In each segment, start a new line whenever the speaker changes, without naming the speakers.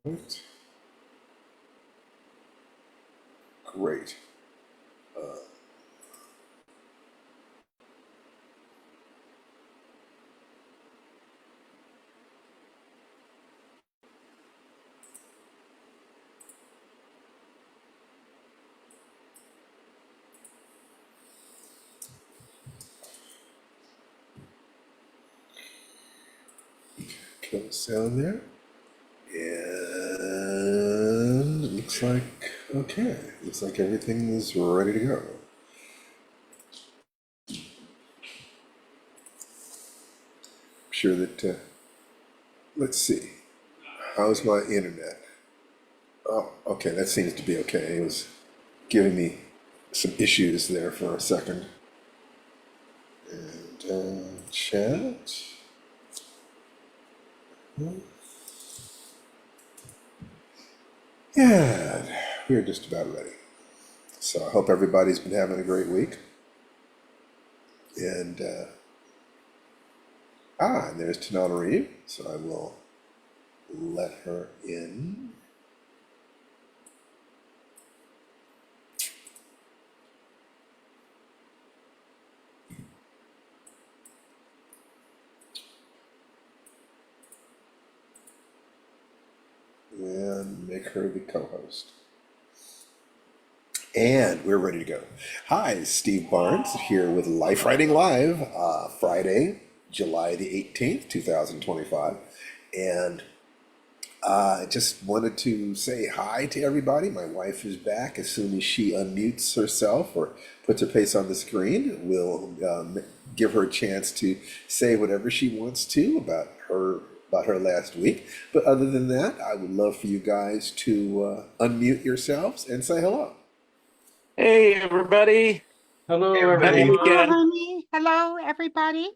Right. Great. Kill the sound there. And it looks like, okay. Looks like everything is ready to go. I'm sure that, let's see. How's my internet? Oh, okay, that seems to be okay. It was giving me some issues there for a second. And chat. Yeah, we're just about ready. So I hope everybody's been having a great week. And and there's Tanana Reeve. So I will let her in. And make her the co-host. And we're ready to go. Hi, Steve Barnes here with Lifewriting Live, Friday, July the 18th, 2025. And I just wanted to say hi to everybody. My wife is back. As soon as she unmutes herself or puts her face on the screen, we'll give her a chance to say whatever she wants to about her last week. But other than that, I would love for you guys to unmute yourselves and say hello.
Hey, everybody.
Hello,
Happy
everyone.
Hello,
weekend.
honey. Hello, everybody.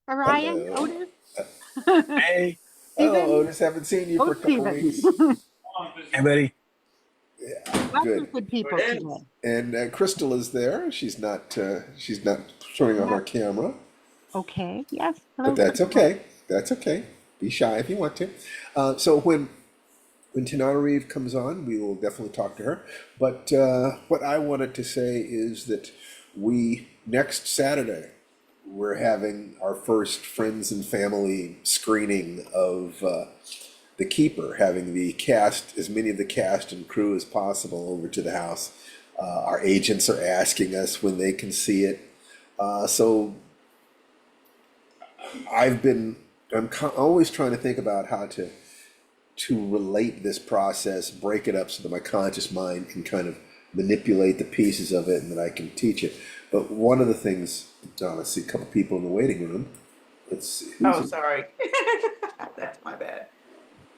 Orion,
Hello.
Otis,
Hey.
Oh,
Stephen.
Otis, haven't seen you for
Oh,
a couple
Stephen.
weeks.
Hey, buddy.
Yeah,
Lots
good.
of good people
It
today.
is.
And Crystal is there. She's not showing on
Yeah.
our camera,
Okay. Yes.
but
Hello,
that's
Crystal.
okay. That's okay. Be shy if you want to. So when Tanana Reeve comes on, we will definitely talk to her. But what I wanted to say is that next Saturday we're having our first friends and family screening of The Keeper, having the cast, as many of the cast and crew as possible over to the house. Our agents are asking us when they can see it. So always trying to think about how to relate this process, break it up so that my conscious mind can kind of manipulate the pieces of it and that I can teach it. But one of the things, let's see, a couple people in the waiting room. Let's see.
Sorry. That's my bad.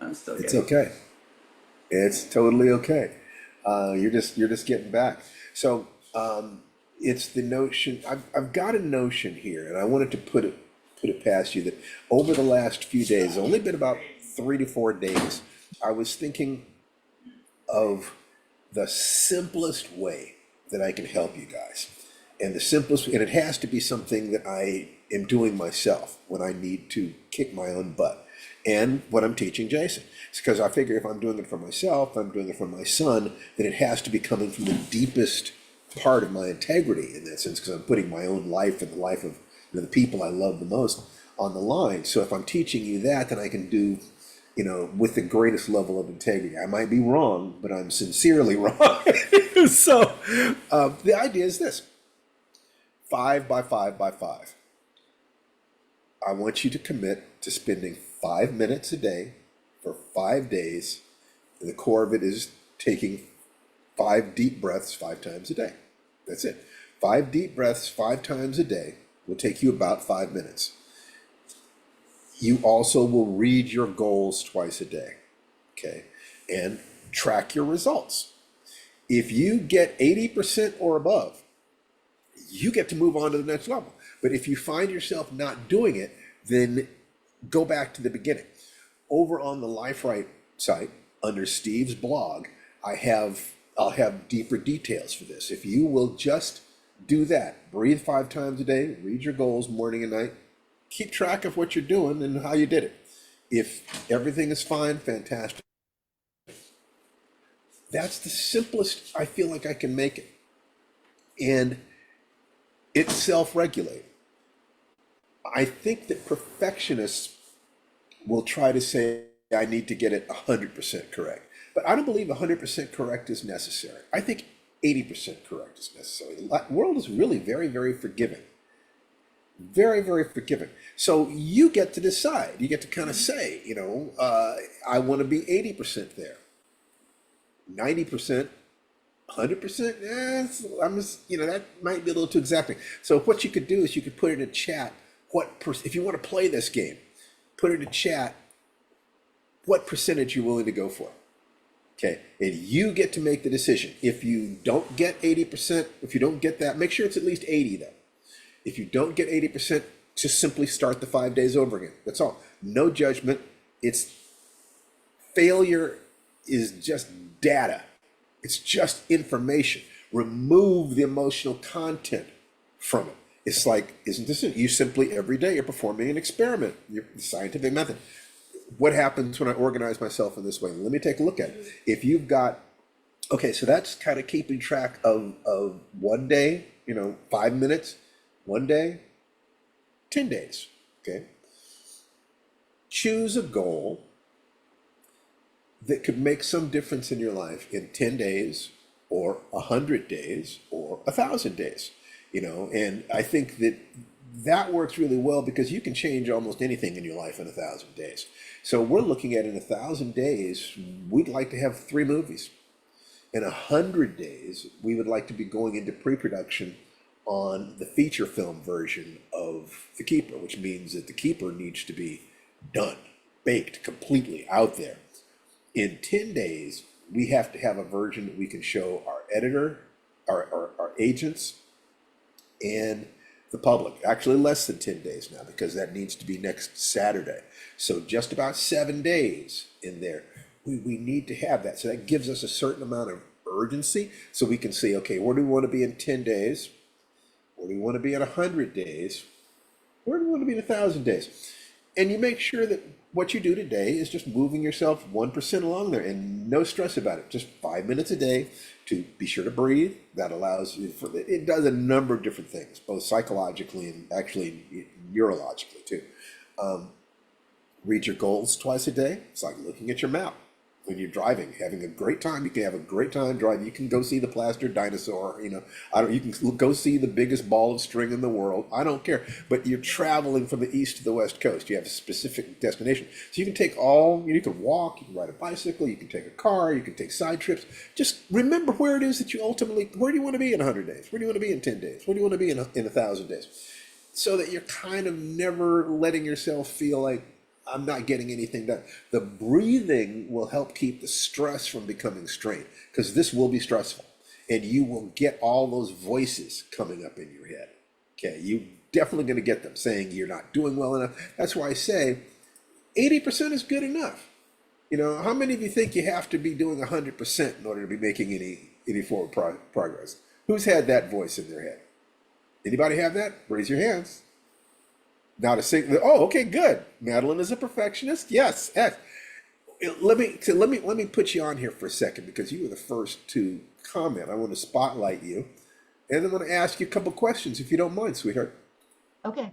I'm still
It's
getting.
okay. It's totally okay. You're just getting back. So it's the notion. I've got a notion here, and I wanted to put it past you that over the last few days, only been about 3 to 4 days, I was thinking of the simplest way that I can help you guys. And it has to be something that I am doing myself when I need to kick my own butt. And what I'm teaching Jason. It's because I figure if I'm doing it for myself, I'm doing it for my son, then it has to be coming from the deepest part of my integrity in that sense, because I'm putting my own life and the life of the people I love the most on the line. So if I'm teaching you that, then I can do with the greatest level of integrity. I might be wrong, but I'm sincerely wrong. So the idea is this: 5 by 5 by 5. I want you to commit to spending 5 minutes a day for 5 days. And the core of it is taking 5 deep breaths 5 times a day. That's it. 5 deep breaths 5 times a day will take you about 5 minutes. You also will read your goals twice a day, okay? And track your results. If you get 80% or above, you get to move on to the next level. But if you find yourself not doing it, then go back to the beginning. Over on the Lifewrite site, under Steve's blog, I'll have deeper details for this. If you will just do that, breathe 5 times a day, read your goals morning and night, keep track of what you're doing and how you did it. If everything is fine, fantastic. That's the simplest I feel like I can make it. And it's self-regulating. I think that perfectionists will try to say, I need to get it 100% correct. But I don't believe 100% correct is necessary. I think 80% correct is necessary. The world is really very, very forgiving. Very, very forgiving. So you get to decide. You get to kind of say, I want to be 80% there. 90%, 100%, I'm just, that might be a little too exacting. So what you could do is you could put in a chat, if you want to play this game, put in a chat, what percentage you're willing to go for. Okay, and you get to make the decision. If you don't get 80%, if you don't get that, make sure it's at least 80 though. If you don't get 80%, just simply start the 5 days over again. That's all. No judgment. It's failure is just data. It's just information. Remove the emotional content from it. It's like, isn't this it? You simply every day you're performing an experiment, your scientific method. What happens when I organize myself in this way? Let me take a look at it. If you've got, okay, so that's kind of keeping track of 1 day, 5 minutes, 1 day, 10 days, okay? Choose a goal that could make some difference in your life in 10 days or 100 days or 1,000 days, and I think that works really well because you can change almost anything in your life in 1,000 days. So we're looking at in 1,000 days, we'd like to have 3 movies. In 100 days, we would like to be going into pre-production on the feature film version of The Keeper, which means that The Keeper needs to be done, baked, completely out there. In 10 days, we have to have a version that we can show our editor, our agents, and the public. Actually less than 10 days now, because that needs to be next Saturday. So just about 7 days in there. We need to have that. So that gives us a certain amount of urgency. So we can say, okay, where do we want to be in 10 days? Where do we want to be in 100 days? Where do we want to be in 1,000 days? And you make sure that what you do today is just moving yourself 1% along there and no stress about it. Just 5 minutes a day to be sure to breathe. That allows you it does a number of different things, both psychologically and actually neurologically too. Read your goals twice a day. It's like looking at your map. When you're driving, having a great time, you can have a great time driving. You can go see the plaster dinosaur, you can go see the biggest ball of string in the world. I don't care. But you're traveling from the east to the west coast. You have a specific destination. So you can take you can walk, you can ride a bicycle, you can take a car, you can take side trips. Just remember where it is that where do you want to be in 100 days? Where do you want to be in 10 days? Where do you want to be in 1,000 days? So that you're kind of never letting yourself feel like, I'm not getting anything done. The breathing will help keep the stress from becoming strain, because this will be stressful and you will get all those voices coming up in your head. Okay, you're definitely going to get them saying you're not doing well enough. That's why I say 80% is good enough. How many of you think you have to be doing 100% in order to be making any forward progress? Who's had that voice in their head? Anybody have that? Raise your hands. Now to say, oh, okay, good. Madeline is a perfectionist. Yes. Let me put you on here for a second because you were the first to comment. I want to spotlight you, and I'm going to ask you a couple questions if you don't mind, sweetheart.
Okay.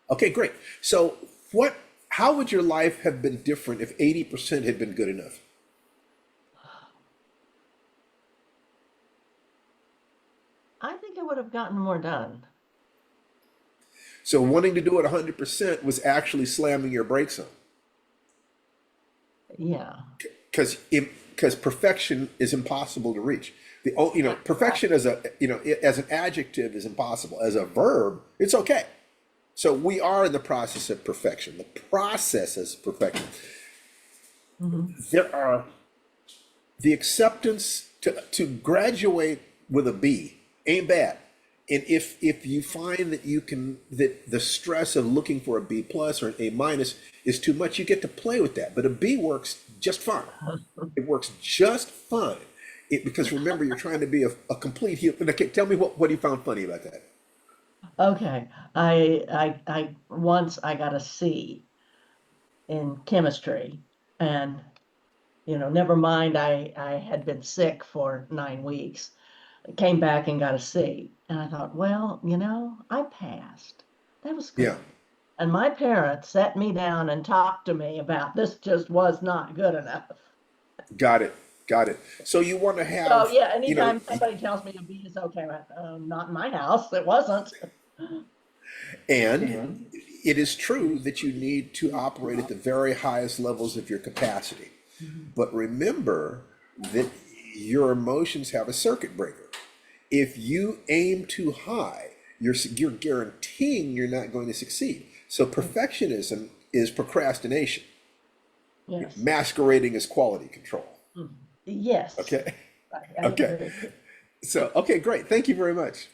Okay, great. So, how would your life have been different if 80% had been good enough?
I think I would have gotten more done.
So wanting to do it 100% was actually slamming your brakes on.
Yeah.
Because perfection is impossible to reach. Perfection as an adjective is impossible. As a verb, it's okay. So we are in the process of perfection. The process is perfection. There are the acceptance to graduate with a B ain't bad. And if you find that the stress of looking for a B plus or an A minus is too much, you get to play with that. But a B works just fine. It works just fine. Because remember, you're trying to be a complete human. Okay, tell me what you found funny about that.
Okay. I once I got a C in chemistry, and
never mind, I had been sick for 9 weeks, came back and got a C. And I thought, well, I passed. That was
Yeah,
good. And my parents sat me down and talked to me about this just was not good enough.
got it, got it. So you want to
So
have,
yeah, anytime somebody tells me a B is okay, not in my house, it wasn't.
and it is true that you need to operate at the very highest levels of your capacity. But remember that your emotions have a circuit breaker. If you aim too high, you're guaranteeing you're not going to succeed. So perfectionism is procrastination,
Yes.
masquerading as quality control.
Yes.
Okay.
I
Okay.
agree.
So, okay, great. Thank you very much.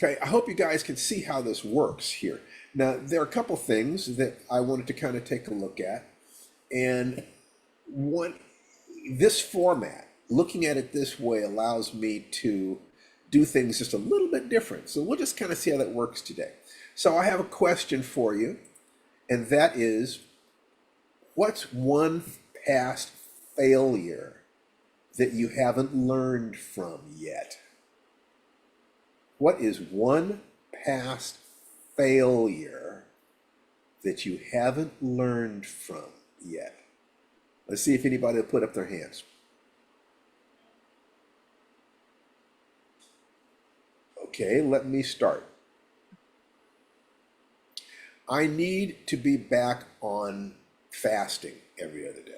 Okay, I hope you guys can see how this works here. Now, there are a couple things that I wanted to kind of take a look at. And one, this format, looking at it this way, allows me to do things just a little bit different. So we'll just kind of see how that works today. So I have a question for you, and that is, what's one past failure that you haven't learned from yet? What is one past failure that you haven't learned from yet? Let's see if anybody will put up their hands. Okay, let me start. I need to be back on fasting every other day.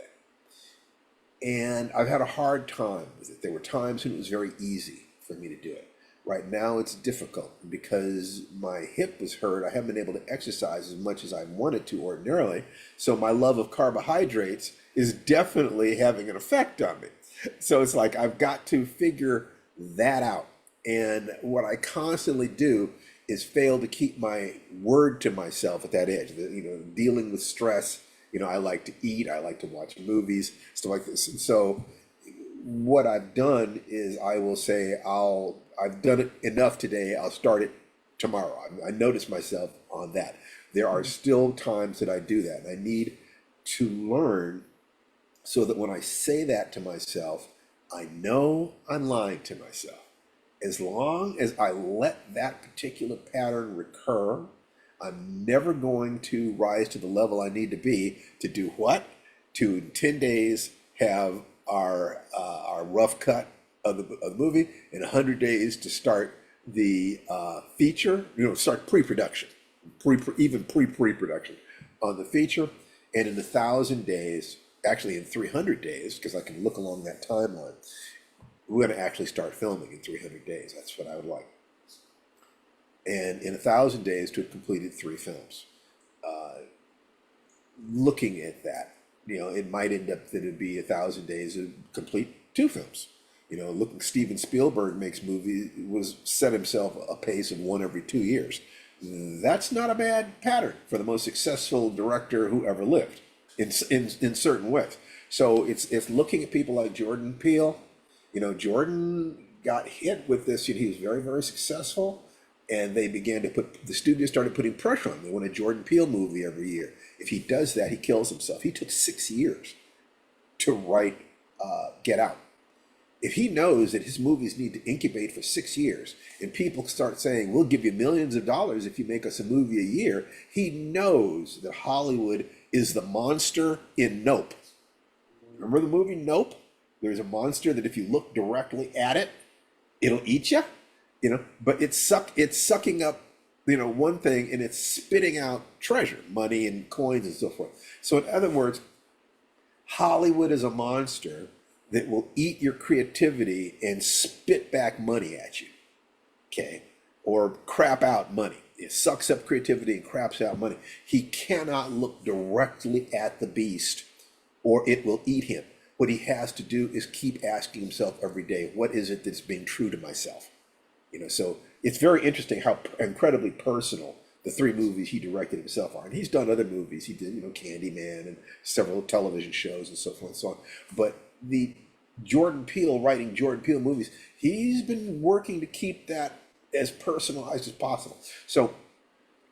And I've had a hard time with it. There were times when it was very easy for me to do it. Right now it's difficult because my hip was hurt. I haven't been able to exercise as much as I wanted to ordinarily. So my love of carbohydrates is definitely having an effect on me. So it's like I've got to figure that out. And what I constantly do is fail to keep my word to myself at that edge. Dealing with stress. I like to eat. I like to watch movies, stuff like this. And so what I've done is I will say I've done it enough today. I'll start it tomorrow. I notice myself on that. There are still times that I do that. And I need to learn so that when I say that to myself, I know I'm lying to myself. As long as I let that particular pattern recur, I'm never going to rise to the level I need to be to do what? To in 10 days have our rough cut of the movie, in 100 days to start the feature, start pre-production, even pre-production on the feature, and in 1,000 days, actually in 300 days, because I can look along that timeline, we're going to actually start filming in 300 days. That's what I would like. And in 1,000 days to have completed 3 films. Looking at that, it might end up that it'd be 1,000 days to complete 2 films. Looking, Steven Spielberg makes movies, set himself a pace of 1 every 2 years. That's not a bad pattern for the most successful director who ever lived in certain ways. So it's looking at people like Jordan Peele. Jordan got hit with this. He was very, very successful. And the studio started putting pressure on him. They want a Jordan Peele movie every year. If he does that, he kills himself. He took 6 years to write Get Out. If he knows that his movies need to incubate for 6 years, and people start saying, we'll give you millions of dollars if you make us a movie a year, he knows that Hollywood is the monster in Nope. Remember the movie Nope? There's a monster that if you look directly at it, it'll eat you. But it's sucking up, one thing, and it's spitting out treasure, money and coins and so forth. So in other words, Hollywood is a monster that will eat your creativity and spit back money at you, okay? Or crap out money. It sucks up creativity and craps out money. He cannot look directly at the beast or it will eat him. What he has to do is keep asking himself every day, what is it that's being true to myself? So it's very interesting how incredibly personal the 3 movies he directed himself are. And he's done other movies. He did, Candyman and several television shows and so forth and so on. But the writing Jordan Peele movies, he's been working to keep that as personalized as possible. So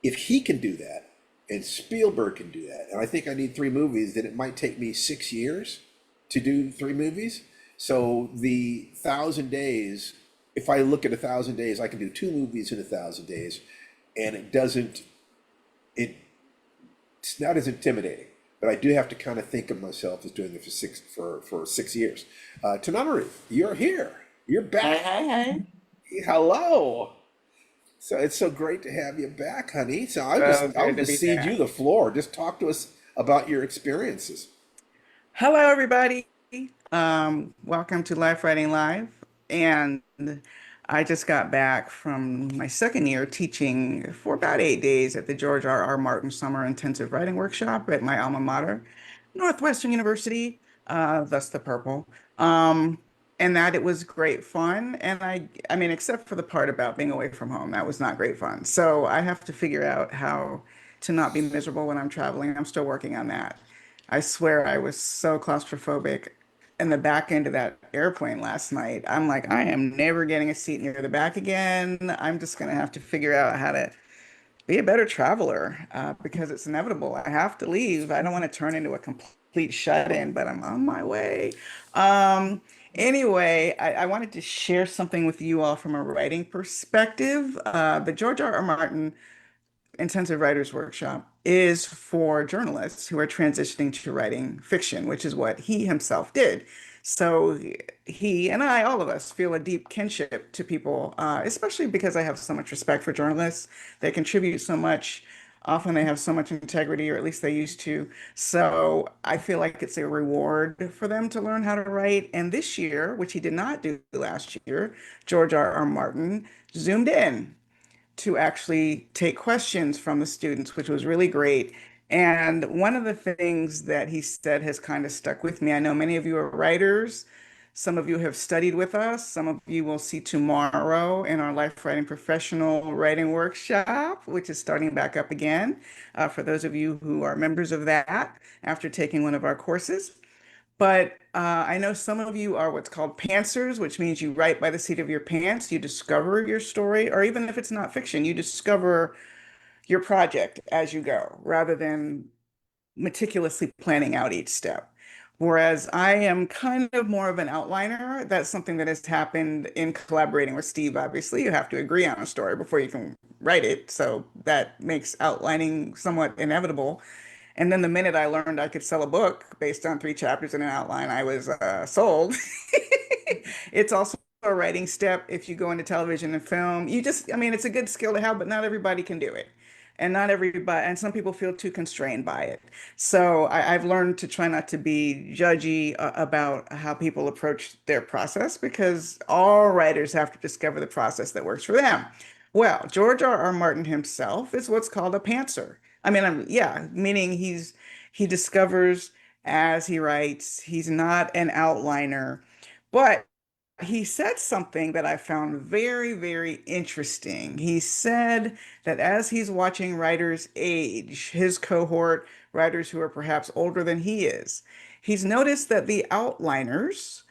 if he can do that, and Spielberg can do that. And I think I need 3 movies, then it might take me 6 years to do 3 movies. So the 1,000 days, if I look at 1,000 days, I can do 2 movies in 1,000 days, and it's not as intimidating. But I do have to kind of think of myself as doing it for 6 years. Tananari, you're here. You're
Hey,
back.
hey, hey.
Hello. So it's so great to have you back, honey. So I'll
Good to
just
be
cede you
back.
the floor. Just talk to us about your experiences.
Hello, everybody. Welcome to Lifewriting Live. And I just got back from my second year teaching for about 8 days at the George R. Martin Summer Intensive Writing Workshop at my alma mater, Northwestern University, thus the purple. Um, and that it was great fun. And I mean, except for the part about being away from home, that was not great fun. So I have to figure out how to not be miserable when I'm traveling. I'm still working on that. I swear I was so claustrophobic in the back end of that airplane last night. I'm like, I am never getting a seat near the back again. I'm just gonna have to figure out how to be a better traveler because it's inevitable. I have to leave. I don't want to turn into a complete shut-in, but I'm on my way. Um, anyway, I wanted to share something with you all from a writing perspective. The George R. R. Martin Intensive Writers Workshop is for journalists who are transitioning to writing fiction, which is what he himself did. So he and I, all of us, feel a deep kinship to people, especially because I have so much respect for journalists. They contribute so much. Often they have so much integrity, or at least they used to. So I feel like it's a reward for them to learn how to write. And this year, which he did not do last year, George R. R. Martin zoomed in to actually take questions from the students, which was really great. And one of the things that he said has kind of stuck with me. I know many of you are writers. Some of you have studied with us. Some of you will see tomorrow in our Life Writing Professional Writing Workshop, which is starting back up again, for those of you who are members of that after taking one of our courses. But I know some of you are what's called pantsers, which means you write by the seat of your pants. You discover your story, or even if it's not fiction, you discover your project as you go, rather than meticulously planning out each step. Whereas I am kind of more of an outliner. That's something that has happened in collaborating with Steve. Obviously, you have to agree on a story before you can write it. So that makes outlining somewhat inevitable. And then the minute I learned I could sell a book based on 3 chapters and an outline, I was sold. It's also a writing step if you go into television and film. I mean, it's a good skill to have, but not everybody can do it. And not everybody, and some people feel too constrained by it. So I've learned to try not to be judgy about how people approach their process because all writers have to discover the process that works for them. Well, George R. R. Martin himself is what's called a pantser. I mean, yeah, meaning he discovers as he writes. He's not an outliner, but he said something that I found very, very interesting. He said that as he's watching writers age, his cohort, writers who are perhaps older than he is, he's noticed that the outliners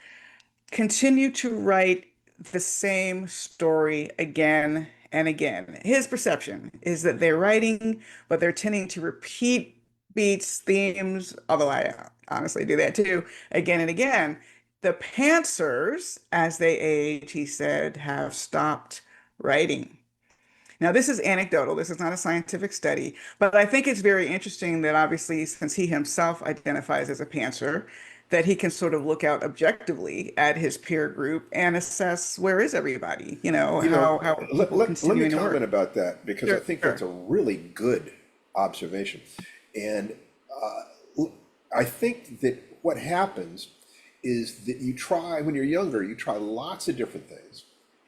continue to write the same story again and again. His perception is that they're writing, but they're tending to repeat beats, themes, although I honestly do that too, again and again. The pantsers, as they age, he said, have stopped writing. Now, this is anecdotal. This is not a scientific study, but I think it's very interesting that obviously, since he himself identifies as a pantser, that he can sort of look out objectively at his peer group and assess where is everybody,
You know,
how are
let,
people
let me
continuing to
comment
work.
about that because I
Sure,
think that's
sure.
a really good observation. And I think that what happens is that when you're younger, you try lots of different things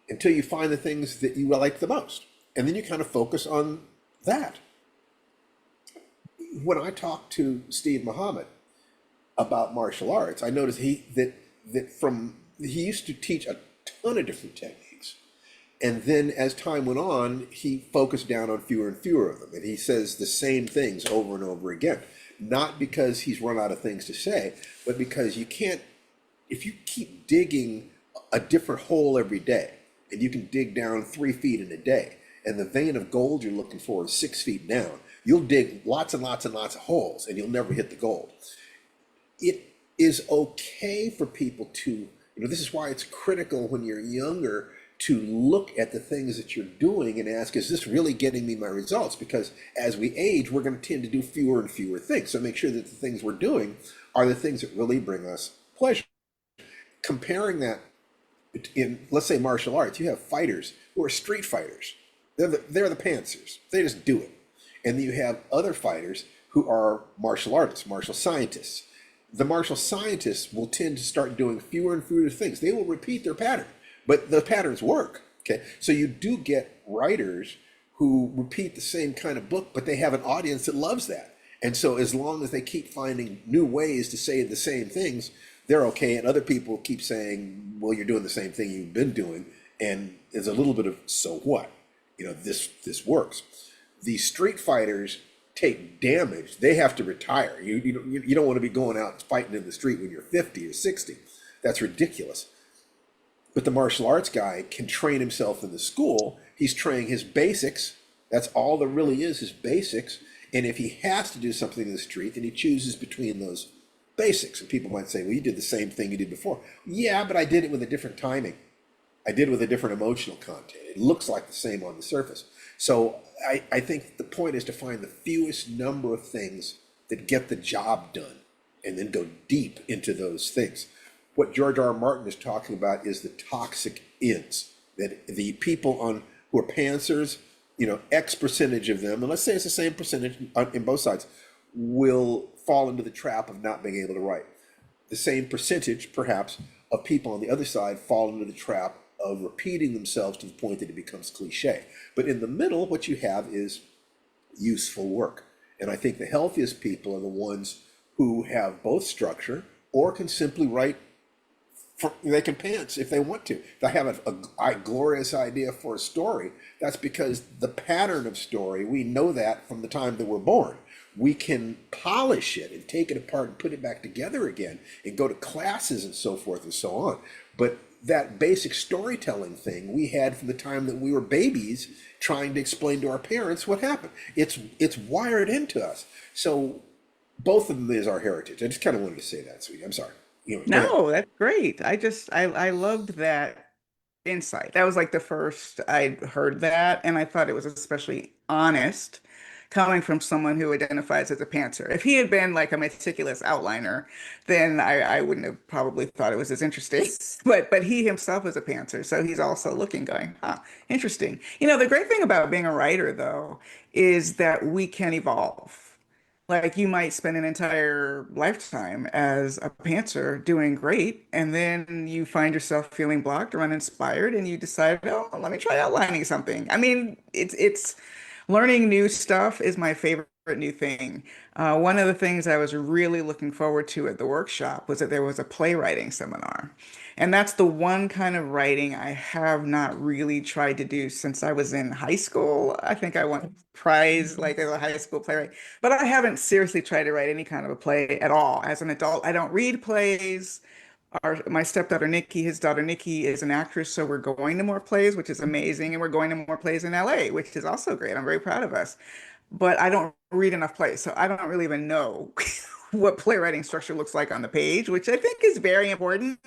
until you find the things that you like the most. And then you kind of focus on that. When I talked to Steve Muhammad about martial arts, I noticed he used to teach a ton of different techniques. And then as time went on, he focused down on fewer and fewer of them. And he says the same things over and over again. Not because he's run out of things to say, but because you can't, if you keep digging a different hole every day, and you can dig down 3 feet in a day, and the vein of gold you're looking for is 6 feet down, You'll dig lots and lots and lots of holes and you'll never hit the gold. It is okay for people to, this is why it's critical when you're younger to look at the things that you're doing and ask, is this really getting me my results? Because as we age, we're going to tend to do fewer and fewer things. So make sure that the things we're doing are the things that really bring us pleasure. Comparing that in, let's say, martial arts, you have fighters who are street fighters. They're the pantsers. They just do it. And then you have other fighters who are martial artists, martial scientists. The martial scientists will tend to start doing fewer and fewer things. They will repeat their pattern, but the patterns work. Okay, so you do get writers who repeat the same kind of book, but they have an audience that loves that. And so as long as they keep finding new ways to say the same things, they're okay. And other people keep saying, well, you're doing the same thing you've been doing. And there's a little bit of, so what? This works. The street fighters take damage. They have to retire. You don't want to be going out and fighting in the street when you're 50 or 60. That's ridiculous. But the martial arts guy can train himself in the school. He's training his basics. That's all there really is basics. And if he has to do something in the street, then he chooses between those basics. And people might say, well, you did the same thing you did before. Yeah, but I did it with a different timing. I did it with a different emotional content. It looks like the same on the surface. So I think the point is to find the fewest number of things that get the job done and then go deep into those things. What George R. R. Martin is talking about is the toxic ends, that the people who are pantsers, X percentage of them, and let's say it's the same percentage in both sides, will fall into the trap of not being able to write. The same percentage, perhaps, of people on the other side fall into the trap of repeating themselves to the point that it becomes cliche. But in the middle, what you have is useful work. And I think the healthiest people are the ones who have both structure or can simply write. They can pants if they want to. If they have a glorious idea for a story, that's because the pattern of story, we know that from the time that we're born. We can polish it and take it apart and put it back together again and go to classes and so forth and so on. But that basic storytelling thing we had from the time that we were babies trying to explain to our parents what happened. It's wired into us. So both of them is our heritage. I just kind of wanted to say that, sweetie. I'm sorry.
No, that's great. I loved that insight. That was like the first I'd heard that, and I thought it was especially honest coming from someone who identifies as a pantser. If he had been like a meticulous outliner, then I wouldn't have probably thought it was as interesting. But he himself is a pantser, so he's also looking, going, huh, interesting. The great thing about being a writer, though, is that we can evolve. Like you might spend an entire lifetime as a pantser doing great, and then you find yourself feeling blocked or uninspired, and you decide, oh, let me try outlining something. I mean, it's learning new stuff is my favorite new thing. One of the things I was really looking forward to at the workshop was that there was a playwriting seminar. And that's the one kind of writing I have not really tried to do since I was in high school. I think I won a prize like as a high school playwright, but I haven't seriously tried to write any kind of a play at all. As an adult, I don't read plays. My stepdaughter Nikki, his daughter Nikki is an actress, so we're going to more plays, which is amazing, and we're going to more plays in LA, which is also great. I'm very proud of us. But I don't read enough plays, so I don't really even know what playwriting structure looks like on the page, which I think is very important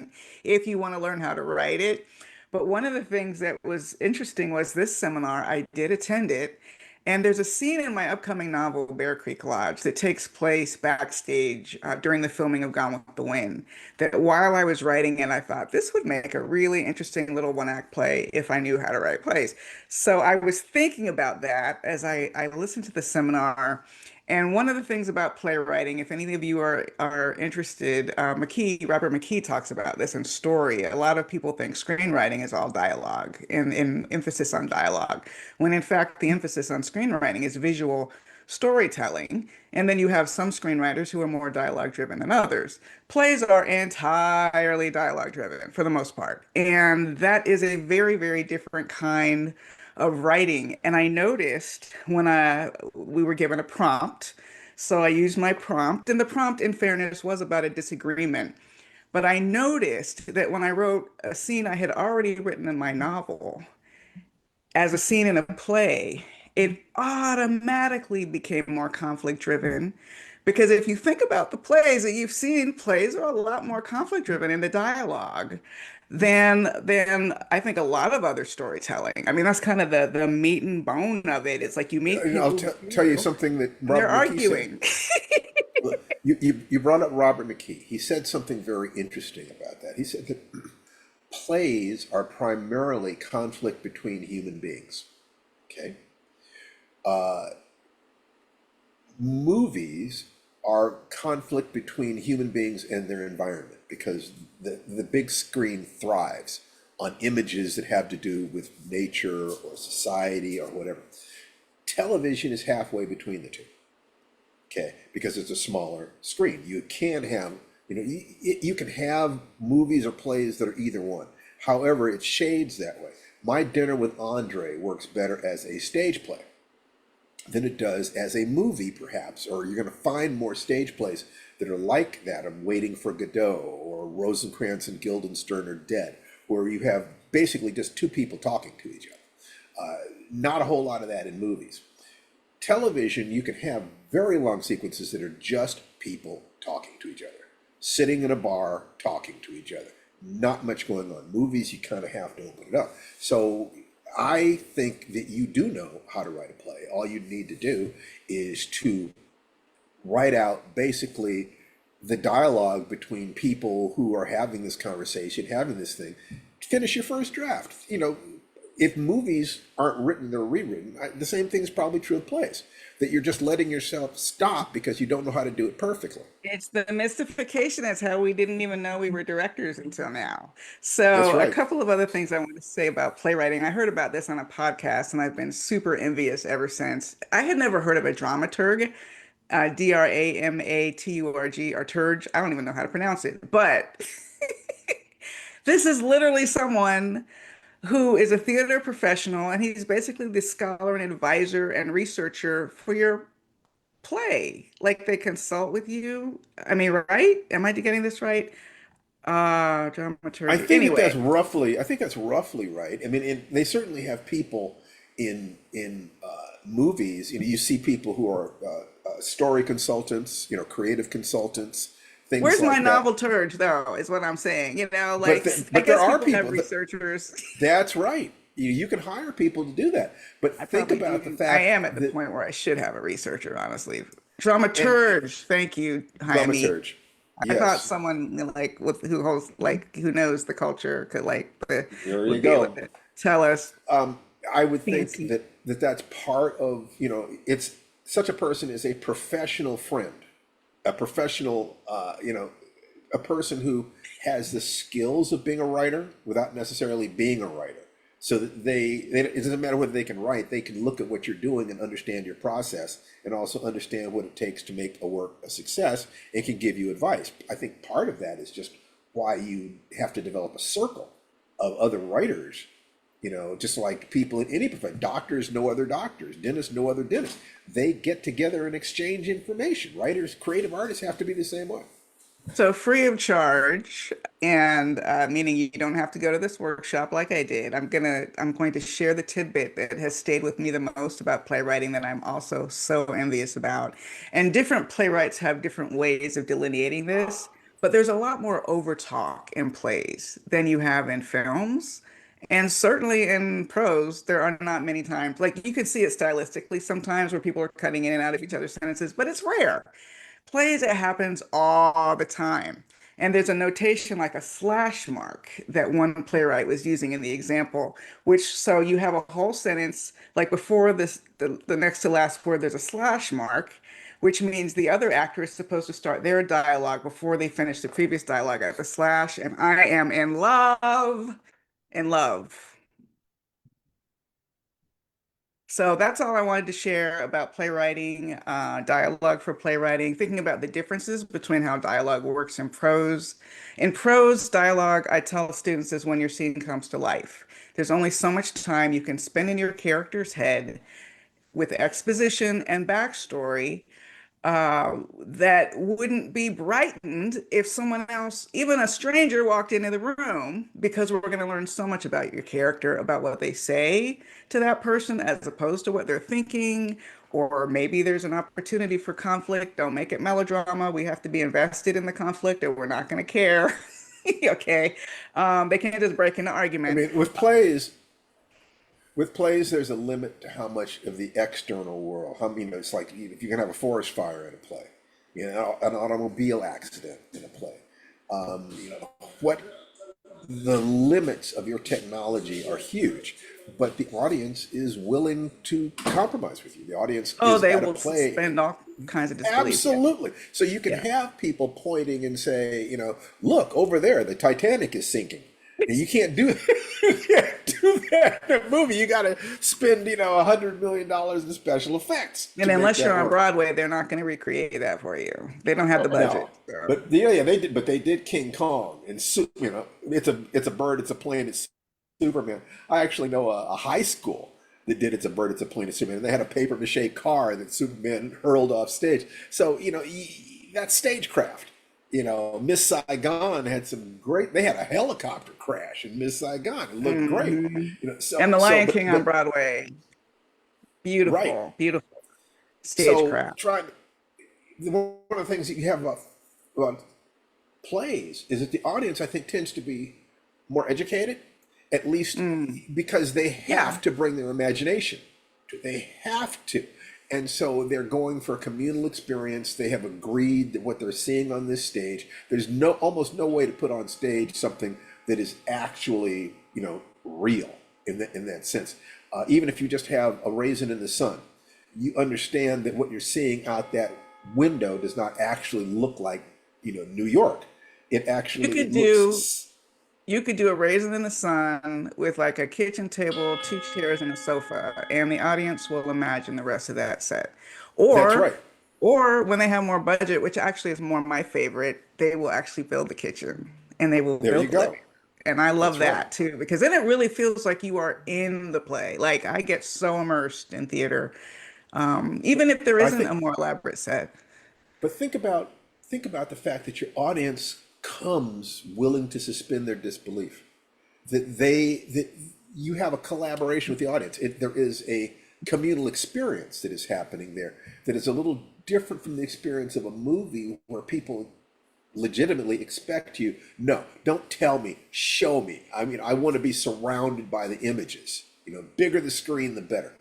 if you want to learn how to write it. But one of the things that was interesting was this seminar, I did attend it, and there's a scene in my upcoming novel, Bear Creek Lodge, that takes place backstage during the filming of Gone with the Wind. That while I was writing it, I thought this would make a really interesting little one-act play if I knew how to write plays. So I was thinking about that as I listened to the seminar. And one of the things about playwriting, if any of you are interested, Robert McKee talks about this in Story. A lot of people think screenwriting is all dialogue and emphasis on dialogue, when in fact the emphasis on screenwriting is visual storytelling. And then you have some screenwriters who are more dialogue driven than others. Plays are entirely dialogue driven for the most part. And that is a very, very different kind of writing. And I noticed when we were given a prompt, so I used my prompt, and the prompt, in fairness, was about a disagreement. But I noticed that when I wrote a scene I had already written in my novel as a scene in a play, it automatically became more conflict driven. Because if you think about the plays that you've seen, plays are a lot more conflict driven in the dialogue than I think a lot of other storytelling. I mean, that's kind of the meat and bone of it. It's like you meet
And I'll
people
tell you something that
and they're
Robert McKee said.
arguing.
Look, you brought up Robert McKee. He said something very interesting about that. He said that plays are primarily conflict between human beings. Okay? Movies are conflict between human beings and their environment because the big screen thrives on images that have to do with nature or society or whatever. Television is halfway between the two. Okay, because it's a smaller screen. You can have, you can have movies or plays that are either one. However, it shades that way. My Dinner with Andre works better as a stage play than it does as a movie, perhaps, or you're going to find more stage plays that are like that. I'm Waiting for Godot or Rosencrantz and Guildenstern Are Dead, where you have basically just two people talking to each other. Not a whole lot of that in movies. Television, you can have very long sequences that are just people talking to each other, sitting in a bar talking to each other. Not much going on. Movies, you kind of have to open it up. So I think that you do know how to write a play. All you need to do is to write out basically the dialogue between people who are having this conversation, having this thing. Finish your first draft. If movies aren't written, they're rewritten. The same thing is probably true of plays, that you're just letting yourself stop because you don't know how to do it perfectly.
It's the mystification. That's how we didn't even know we were directors until now.
That's
So, a
right.
couple of other things I want to say about playwriting. I heard about this on a podcast, and I've been super envious ever since. I had never heard of a dramaturg, Dramaturg, or Turge. I don't even know how to pronounce it, but this is literally someone who is a theater professional, and he's basically the scholar and advisor and researcher for your play. Like they consult with you. I mean, right? Am I getting this right?
I
Dramaturgy.
think that
Anyway,
I think that's roughly right. I mean, they certainly have people in movies. You see people who are story consultants, creative consultants, things
where's my
like that.
novel turge though, is what I'm saying.
But
Like I
but there
guess
are
people have
people that,
researchers.
that's right. You can hire people to do that. But
I
think
probably
about the
do. I am
fact
at the
that
point where I should have a researcher, honestly.
and
Dramaturge. Thank you, Jaime.
dramaturge,
I thought
yes,
someone like with who hosts like who knows the culture could
there you
would be able
go.
to tell us
I would think
fancy.
that's part of, it's such a person is a professional friend, a professional, a person who has the skills of being a writer without necessarily being a writer. So that it doesn't matter whether they can write, they can look at what you're doing and understand your process and also understand what it takes to make a work a success and can give you advice. I think part of that is just why you have to develop a circle of other writers, just like people in any profession. Doctors know other doctors, dentists know other dentists. They get together and exchange information. Writers, creative artists have to be the same way.
So free of charge, and meaning you don't have to go to this workshop like I did. I'm going to share the tidbit that has stayed with me the most about playwriting that I'm also so envious about. And different playwrights have different ways of delineating this, but there's a lot more overtalk in plays than you have in films. And certainly in prose, there are not many times, like you can see it stylistically sometimes where people are cutting in and out of each other's sentences, but it's rare. Plays, it happens all the time. And there's a notation like a slash mark that one playwright was using in the example, which so you have a whole sentence, like before the next to last word, there's a slash mark, which means the other actor is supposed to start their dialogue before they finish the previous dialogue at the slash, and I am in love. So that's all I wanted to share about playwriting, dialogue for playwriting, thinking about the differences between how dialogue works in prose. In prose, dialogue, I tell students, is when your scene comes to life. There's only so much time you can spend in your character's head with exposition and backstory that wouldn't be brightened if someone else, even a stranger, walked into the room, because we're going to learn so much about your character, about what they say to that person as opposed to what they're thinking. Or maybe there's an opportunity for conflict. Don't make it melodrama. We have to be invested in the conflict or we're not going to care. Okay. They can't just break into
I
argument.
mean, with plays, there's a limit to how much of the external world. It's like if you can have a forest fire in a play, an automobile accident in a play. What the limits of your technology are huge, but the audience is willing to compromise with you. The audience
Oh,
is
they
at a
will
play.
suspend all kinds of disbelief. Yeah.
Absolutely. So you can
Yeah.
have people pointing and say, look over there, the Titanic is sinking. And you can't do you can't do that in a movie. You got to spend, $100 million in special effects
And
to make
unless you're
that
on
work.
Broadway, they're not going to recreate that for you. They don't have the budget.
No,
So.
but yeah, they did. But they did King Kong, and it's a bird, it's a plane, it's Superman. I actually know a high school that did It's a Bird, It's a Plane, It's Superman. And they had a paper mache car that Superman hurled off stage. So that's stagecraft. Miss Saigon had some great. They had a helicopter crash in Miss Saigon. It looked great.
Mhm.
So
And The Lion King on
but
Broadway,
right.
beautiful, beautiful
So
stagecraft.
one of the things that you have about plays is that the audience, I think, tends to be more educated, at least because they
Yeah.
have to bring their imagination. They have to. And so they're going for a communal experience. They have agreed that what they're seeing on this stage, there's almost no way to put on stage something that is actually, real in that sense. Even if you just have a raisin in the sun, you understand that what you're seeing out that window does not actually look like, New York. It
You
actually
could
it
do
looks.
you could do a raisin in the sun with like a kitchen table, two chairs, and a sofa, and the audience will imagine the rest of that set.
That's
Or
right.
or when they have more budget, which actually is more my favorite, they will actually build the kitchen and they will
There you
build the living
go.
room. And I love
That's right.
that too, because then it really feels like you are in the play. Like I get so immersed in theater, even if there
I
isn't
think,
a more elaborate set.
but think about the fact that your audience comes willing to suspend their disbelief. That you have a collaboration with the audience. There is a communal experience that is happening there that is a little different from the experience of a movie where people legitimately expect you. No, don't tell me, show me. I want to be surrounded by the images. Bigger the screen, the better.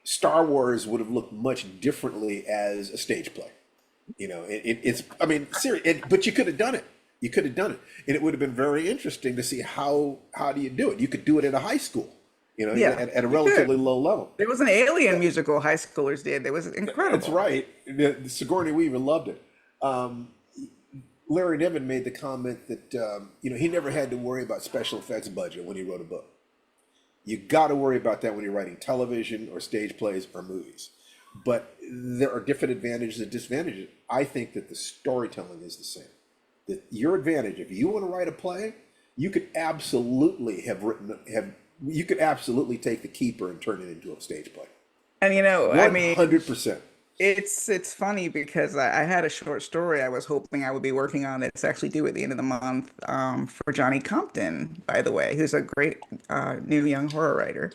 Star Wars would have looked much differently as a stage play. It's, serious, but you could have done it. You could have done it, and it would have been very interesting to see how do you do it. You could do it at a high school,
Yeah,
at a
you could.
relatively low level.
There was an Alien musical high schoolers did. It was
That's
incredible.
right. Sigourney Weaver loved it. Um, Larry Niven made the comment that he never had to worry about special effects budget when he wrote a book. You got to worry about that when you're writing television or stage plays or movies. But there are different advantages and disadvantages. I think that the storytelling is the same. That your advantage, if you want to write a play, you could absolutely you could absolutely take The Keeper and turn it into a stage play.
And I
One
mean,
hundred percent.
it's funny because I had a short story I was hoping I would be working on that's actually due at the end of the month, for Johnny Compton, by the way, who's a great new young horror writer.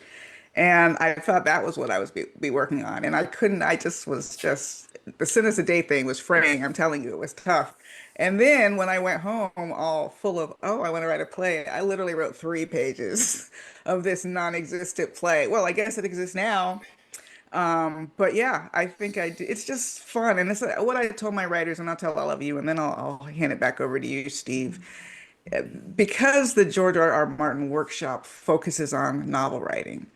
And I thought that was what I was be working on. And I couldn't, I just was just, the sentence a day thing was fraying. I'm telling you, it was tough. And then when I went home all full of, oh, I want to write a play, I literally wrote 3 pages of this non-existent play. Well, I guess it exists now. But yeah, I think I do. It's just fun. And it's what I told my writers, and I'll tell all of you, and then I'll hand it back over to you, Steve. Because the George R. Martin workshop focuses on novel writing,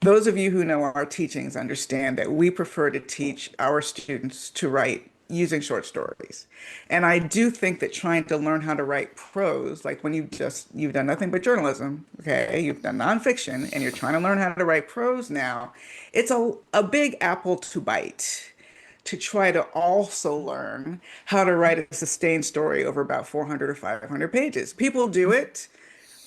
those of you who know our teachings understand that we prefer to teach our students to write using short stories. And I do think that trying to learn how to write prose, like when you've done nothing but journalism, okay, you've done nonfiction, and you're trying to learn how to write prose now, it's a big apple to bite to try to also learn how to write a sustained story over about 400 or 500 pages. People do it.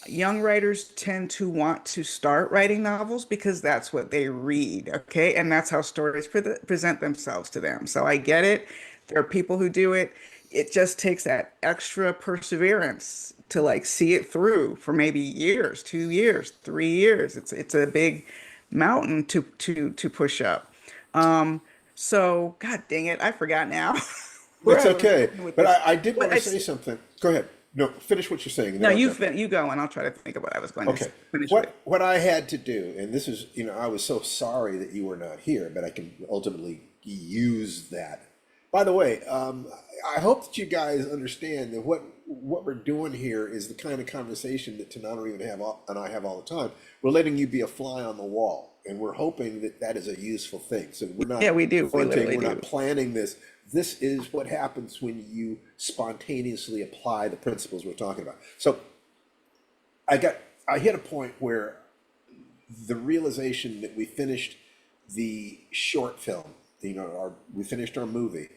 young writers tend to want to start writing novels because that's what they read, okay? And that's how stories present themselves to them. So I get it. There are people who do it. It just takes that extra perseverance to like see it through for maybe years, 2 years, 3 years. It's a big mountain to push up. Um, so God dang it, I forgot now where
That's
I was
okay,
going with
but
this.
I did
But
want to say something. Go ahead. No, finish what you're saying, and
no,
then I'll jump in.
you go, and I'll try to think of what I was going to
Okay,
finish with.
what I had to do, and this is, I was so sorry that you were not here, but I can ultimately use that. By the way, I hope that you guys understand that what we're doing here is the kind of conversation that Tanana even and I have all the time. We're letting you be a fly on the wall, and we're hoping that that is a useful thing. So we're not
Yeah, we do. We
fronting,
literally
we're
do.
not planning this. This is what happens when you spontaneously apply the principles we're talking about. So I hit a point where the realization that we finished the short film, we finished our movie,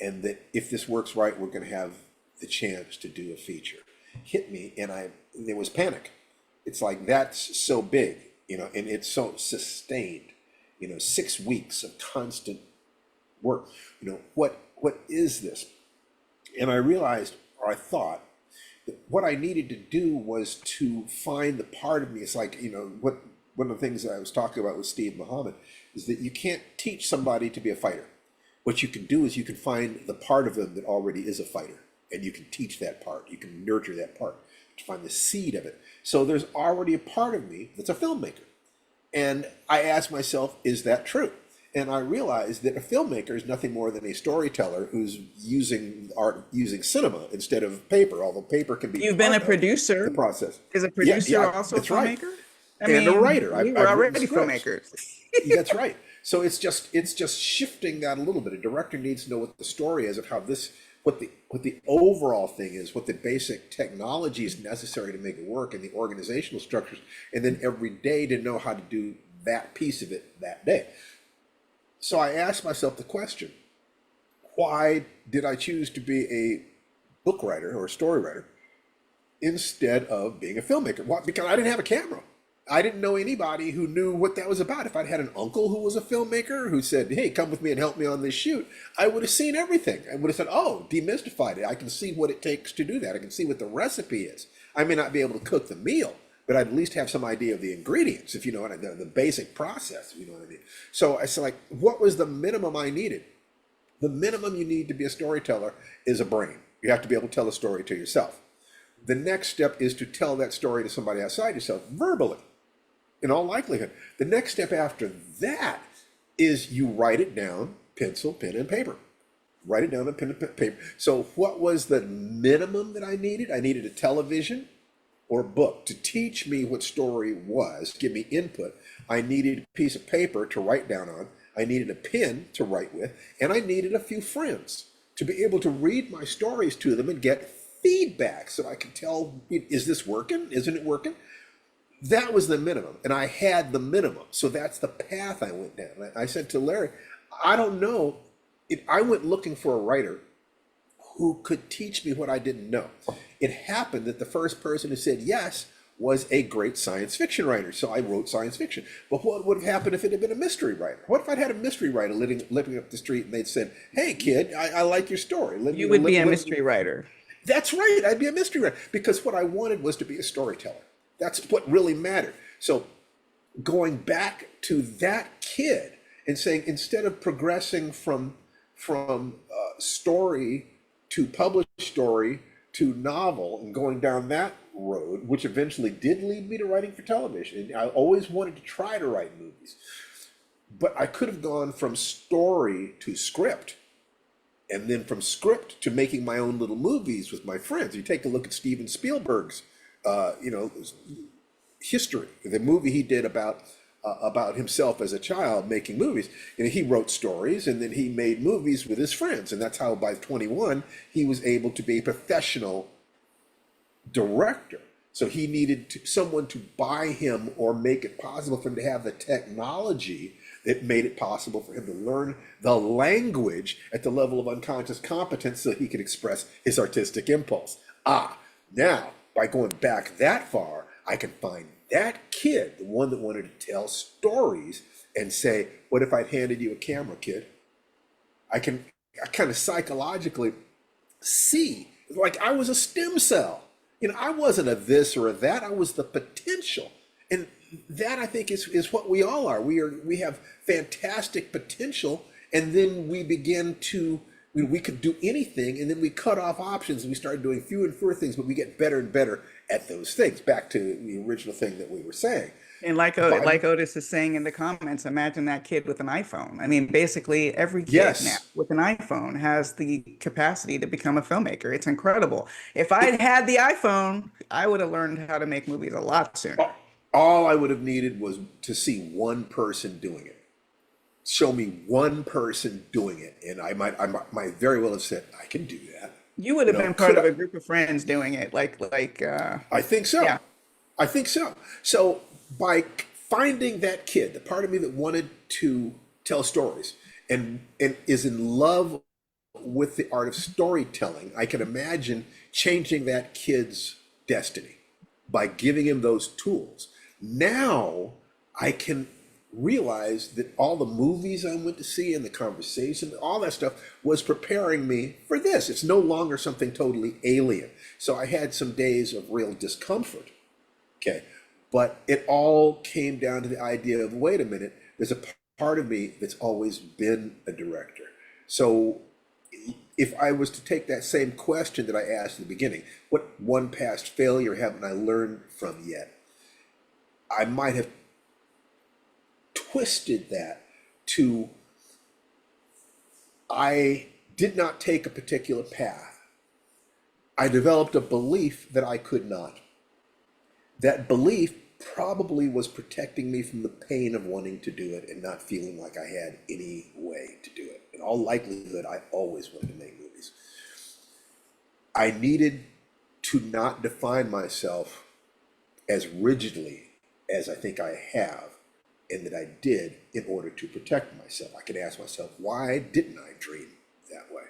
and that if this works right, we're going to have the chance to do a feature, hit me, and there was panic. It's like, that's so big, and it's so sustained, 6 weeks of constant work. What is this? And I realized, or I thought, that what I needed to do was to find the part of me. It's like, one of the things that I was talking about with Steve Muhammad is that you can't teach somebody to be a fighter. What you can do is you can find the part of them that already is a fighter, and you can teach that part. You can nurture that part to find the seed of it. So there's already a part of me that's a filmmaker. And I asked myself, is that true? And I realized that a filmmaker is nothing more than a storyteller who's using cinema instead of paper, although paper can be
You've been a
part of
producer.
the process.
Is a producer
Yeah,
also a
that's right.
filmmaker?
And a writer.
We were
I've written
already
scripts.
filmmakers.
That's right. So it's just shifting that a little bit. A director needs to know what the story is, of how what the overall thing is, what the basic technology is necessary to make it work, and the organizational structures, and then every day to know how to do that piece of it that day. So I asked myself the question, why did I choose to be a book writer or a story writer instead of being a filmmaker? Why? Because I didn't have a camera. I didn't know anybody who knew what that was about. If I'd had an uncle who was a filmmaker who said, hey, come with me and help me on this shoot, I would have seen everything. I would have said, oh, demystified it. I can see what it takes to do that. I can see what the recipe is. I may not be able to cook the meal, but I'd at least have some idea of the ingredients, if you know what I mean, the basic process, if you know what I mean. So I said, like, what was the minimum I needed? The minimum you need to be a storyteller is a brain. You have to be able to tell a story to yourself. The next step is to tell that story to somebody outside yourself verbally, in all likelihood. The next step after that is you write it down, pencil, pen, and paper. Write it down on pen and paper. So what was the minimum that I needed? I needed a television or book to teach me what story was, give me input. I needed a piece of paper to write down on. I needed a pen to write with, and I needed a few friends to be able to read my stories to them and get feedback so I could tell, is this working? Isn't it working? That was the minimum, and I had the minimum. So that's the path I went down. I said to Larry, I don't know if I went looking for a writer who could teach me what I didn't know. It happened that the first person who said yes was a great science fiction writer. So I wrote science fiction. But what would have happened if it had been a mystery writer? What if I'd had a mystery writer living up the street and they'd said, hey kid, I like your story.
You would be a mystery writer.
That's right, I'd be a mystery writer. Because what I wanted was to be a storyteller. That's what really mattered. So going back to that kid and saying, instead of progressing from story to published story to novel and going down that road, which eventually did lead me to writing for television. And I always wanted to try to write movies, but I could have gone from story to script, and then from script to making my own little movies with my friends. You take a look at Steven Spielberg's, history, the movie he did about himself as a child making movies. He wrote stories and then he made movies with his friends, and that's how by 21 he was able to be a professional director. So he needed someone to buy him or make it possible for him to have the technology that made it possible for him to learn the language at the level of unconscious competence so he could express his artistic impulse. Now, by going back that far, I can find that kid, the one that wanted to tell stories, and say, what if I'd handed you a camera, kid? I kind of psychologically see, like I was a stem cell. I wasn't a this or a that. I was the potential. And that I think is what we all are. We have fantastic potential, and then we begin to we could do anything, and then we cut off options and we start doing fewer and fewer things, but we get better and better at those things. Back to the original thing that we were saying.
And like Otis is saying in the comments, imagine that kid with an iPhone. I mean, basically every kid now
Yes.
with an iPhone has the capacity to become a filmmaker. It's incredible. If I'd had the iPhone, I would have learned how to make movies a lot sooner.
All I would have needed was to see one person doing it. Show me one person doing it, and I might very well have said, I can do that.
You would have been part
could
of
I?
a group of friends doing it,
I think so.
yeah.
I think so. So by finding that kid, the part of me that wanted to tell stories and is in love with the art of storytelling, I can imagine changing that kid's destiny by giving him those tools. Now I can realize that all the movies I went to see and the conversation, all that stuff was preparing me for this. It's no longer something totally alien. So I had some days of real discomfort. Okay. But it all came down to the idea of, wait a minute, there's a part of me that's always been a director. So if I was to take that same question that I asked in the beginning, what one past failure haven't I learned from yet? I might have twisted that to, I did not take a particular path. I developed a belief that I could not. That belief probably was protecting me from the pain of wanting to do it and not feeling like I had any way to do it. In all likelihood, I always wanted to make movies. I needed to not define myself as rigidly as I think I have and that I did in order to protect myself. I could ask myself, why didn't I dream that way?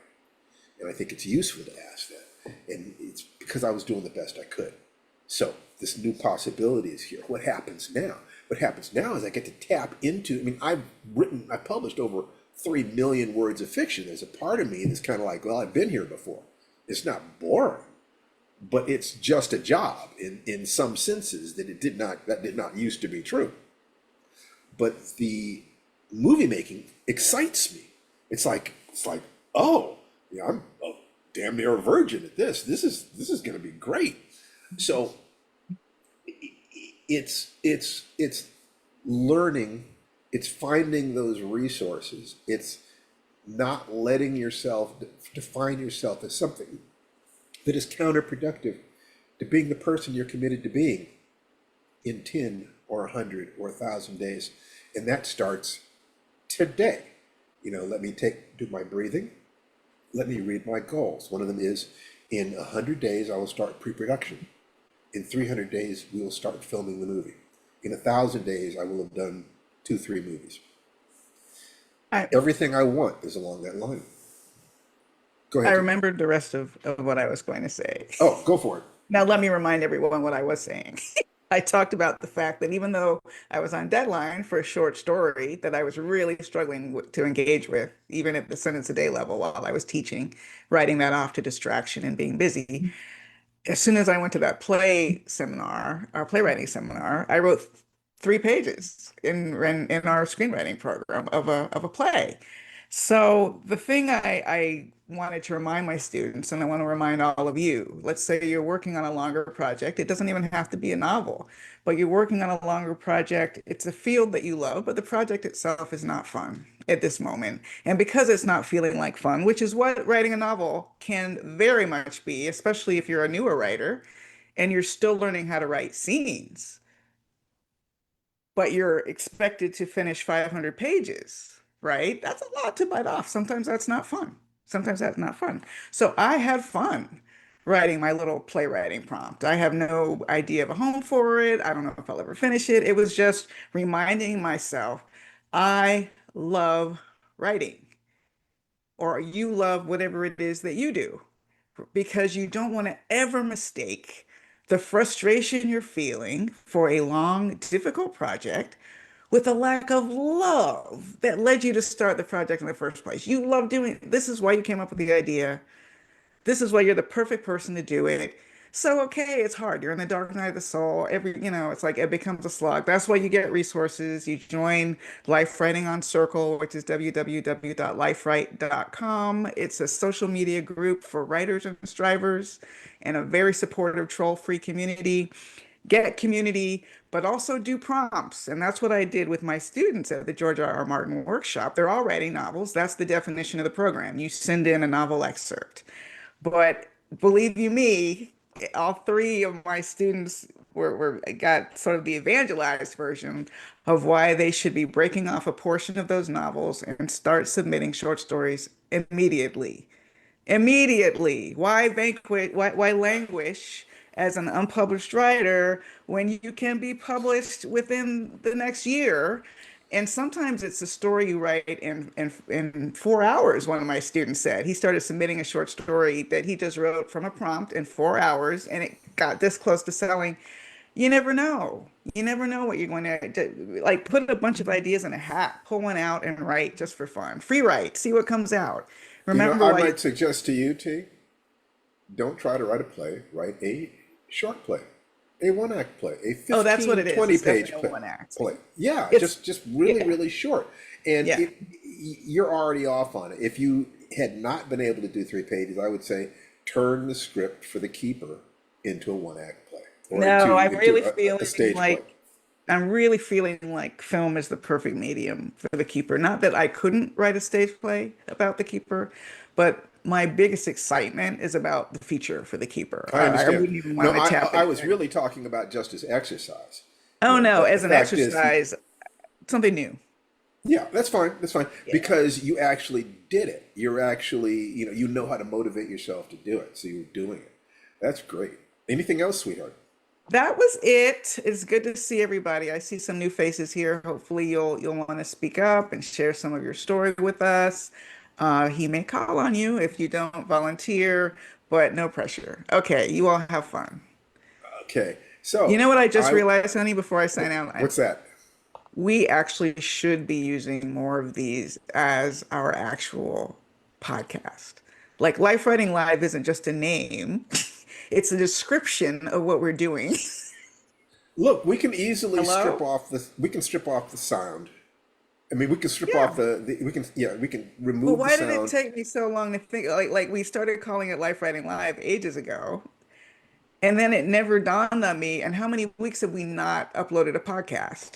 And I think it's useful to ask that. And it's because I was doing the best I could. So this new possibility is here. What happens now? What happens now is I get to tap into, I published over 3 million words of fiction. There's a part of me that's kind of like, well, I've been here before. It's not boring, but it's just a job in some senses that did not used to be true. But the movie making excites me. It's like, oh, yeah, I'm damn near a virgin at this. This is going to be great. So it's learning, it's finding those resources. It's not letting yourself define yourself as something that is counterproductive to being the person you're committed to being in 10 or 100 or 1,000 days. And that starts today. Let me do my breathing. Let me read my goals. One of them is, in 100 days, I will start pre-production. In 300 days, we will start filming the movie. In 1,000 days, I will have done 2-3 movies. Everything I want is along that line. Go ahead.
I remembered the rest of what I was going to say.
Oh, go for it.
Now, let me remind everyone what I was saying. I talked about the fact that even though I was on deadline for a short story that I was really struggling to engage with, even at the sentence a day level while I was teaching, writing that off to distraction and being busy. As soon as I went to that play seminar, our playwriting seminar, I wrote 3 pages in our screenwriting program of a play. So the thing I wanted to remind my students, and I want to remind all of you, let's say you're working on a longer project. It doesn't even have to be a novel, but you're working on a longer project. It's a field that you love, but the project itself is not fun at this moment. And because it's not feeling like fun, which is what writing a novel can very much be, especially if you're a newer writer and you're still learning how to write scenes, but you're expected to finish 500 pages, right? That's a lot to bite off. Sometimes that's not fun. Sometimes that's not fun. So I have fun writing my little playwriting prompt. I have no idea of a home for it. I don't know if I'll ever finish it. It was just reminding myself, I love writing, or you love whatever it is that you do, because you don't want to ever mistake the frustration you're feeling for a long, difficult project with a lack of love that led you to start the project in the first place. You love doing this is why you came up with the idea. This is why you're the perfect person to do it. So, okay, it's hard. You're in the dark night of the soul. It's like it becomes a slog. That's why you get resources. You join Life Writing on Circle, which is www.lifewrite.com. It's a social media group for writers and strivers and a very supportive troll-free community. Get community, but also do prompts. And that's what I did with my students at the George R. R. Martin workshop. They're all writing novels. That's the definition of the program. You send in a novel excerpt. But believe you me, all three of my students were got sort of the evangelized version of why they should be breaking off a portion of those novels and start submitting short stories immediately. Immediately. Why languish as an unpublished writer when you can be published within the next year? And sometimes it's a story you write in 4 hours, one of my students said. He started submitting a short story that he just wrote from a prompt in 4 hours, and it got this close to selling. You never know. You never know what you're going to like. Put a bunch of ideas in a hat, pull one out, and write just for fun. Free write, see what comes out. Remember
I
why
might suggest to you, T, don't try to write a play, write a short play, a one-act play, a 15,
Oh, that's what it is.
20
It's
page
definitely a one act.
play. Yeah,
It's
just really,
yeah,
really short. And
yeah.
you're already off on it. If you had not been able to do 3 pages, I would say turn the script for The Keeper into a one-act play or
No, I'm
into
really
a stage play.
I'm really feeling like film is the perfect medium for The Keeper. Not that I couldn't write a stage play about The Keeper, but my biggest excitement is about the feature for The Keeper.
I
I
understand.
wouldn't even
No,
want to tap
I
into
was
it.
really talking about just as exercise,
Oh no,
but the
as an
fact is,
exercise, something new.
yeah, that's fine. That's fine
Yeah.
because you actually did it. You're actually, you know how to motivate yourself to do it. So you're doing it. That's great. Anything else, sweetheart?
That was it. It's good to see everybody. I see some new faces here. Hopefully you'll want to speak up and share some of your story with us. He may call on you if you don't volunteer, but no pressure. Okay, you all have fun.
Okay.
You
So
know what I just
I,
realized, honey, before I sign out?
what's that?
We actually should be using more of these as our actual podcast. Like Life Writing Live isn't just a name, it's a description of what we're doing.
Look, we can easily
Hello?
we can strip off the sound. I mean, we can strip off
Yeah.
we can
Well,
remove the
why did it
sound.
take me so long to think? Like we started calling it Life Writing Live ages ago, and then it never dawned on me. And how many weeks have we not uploaded a podcast?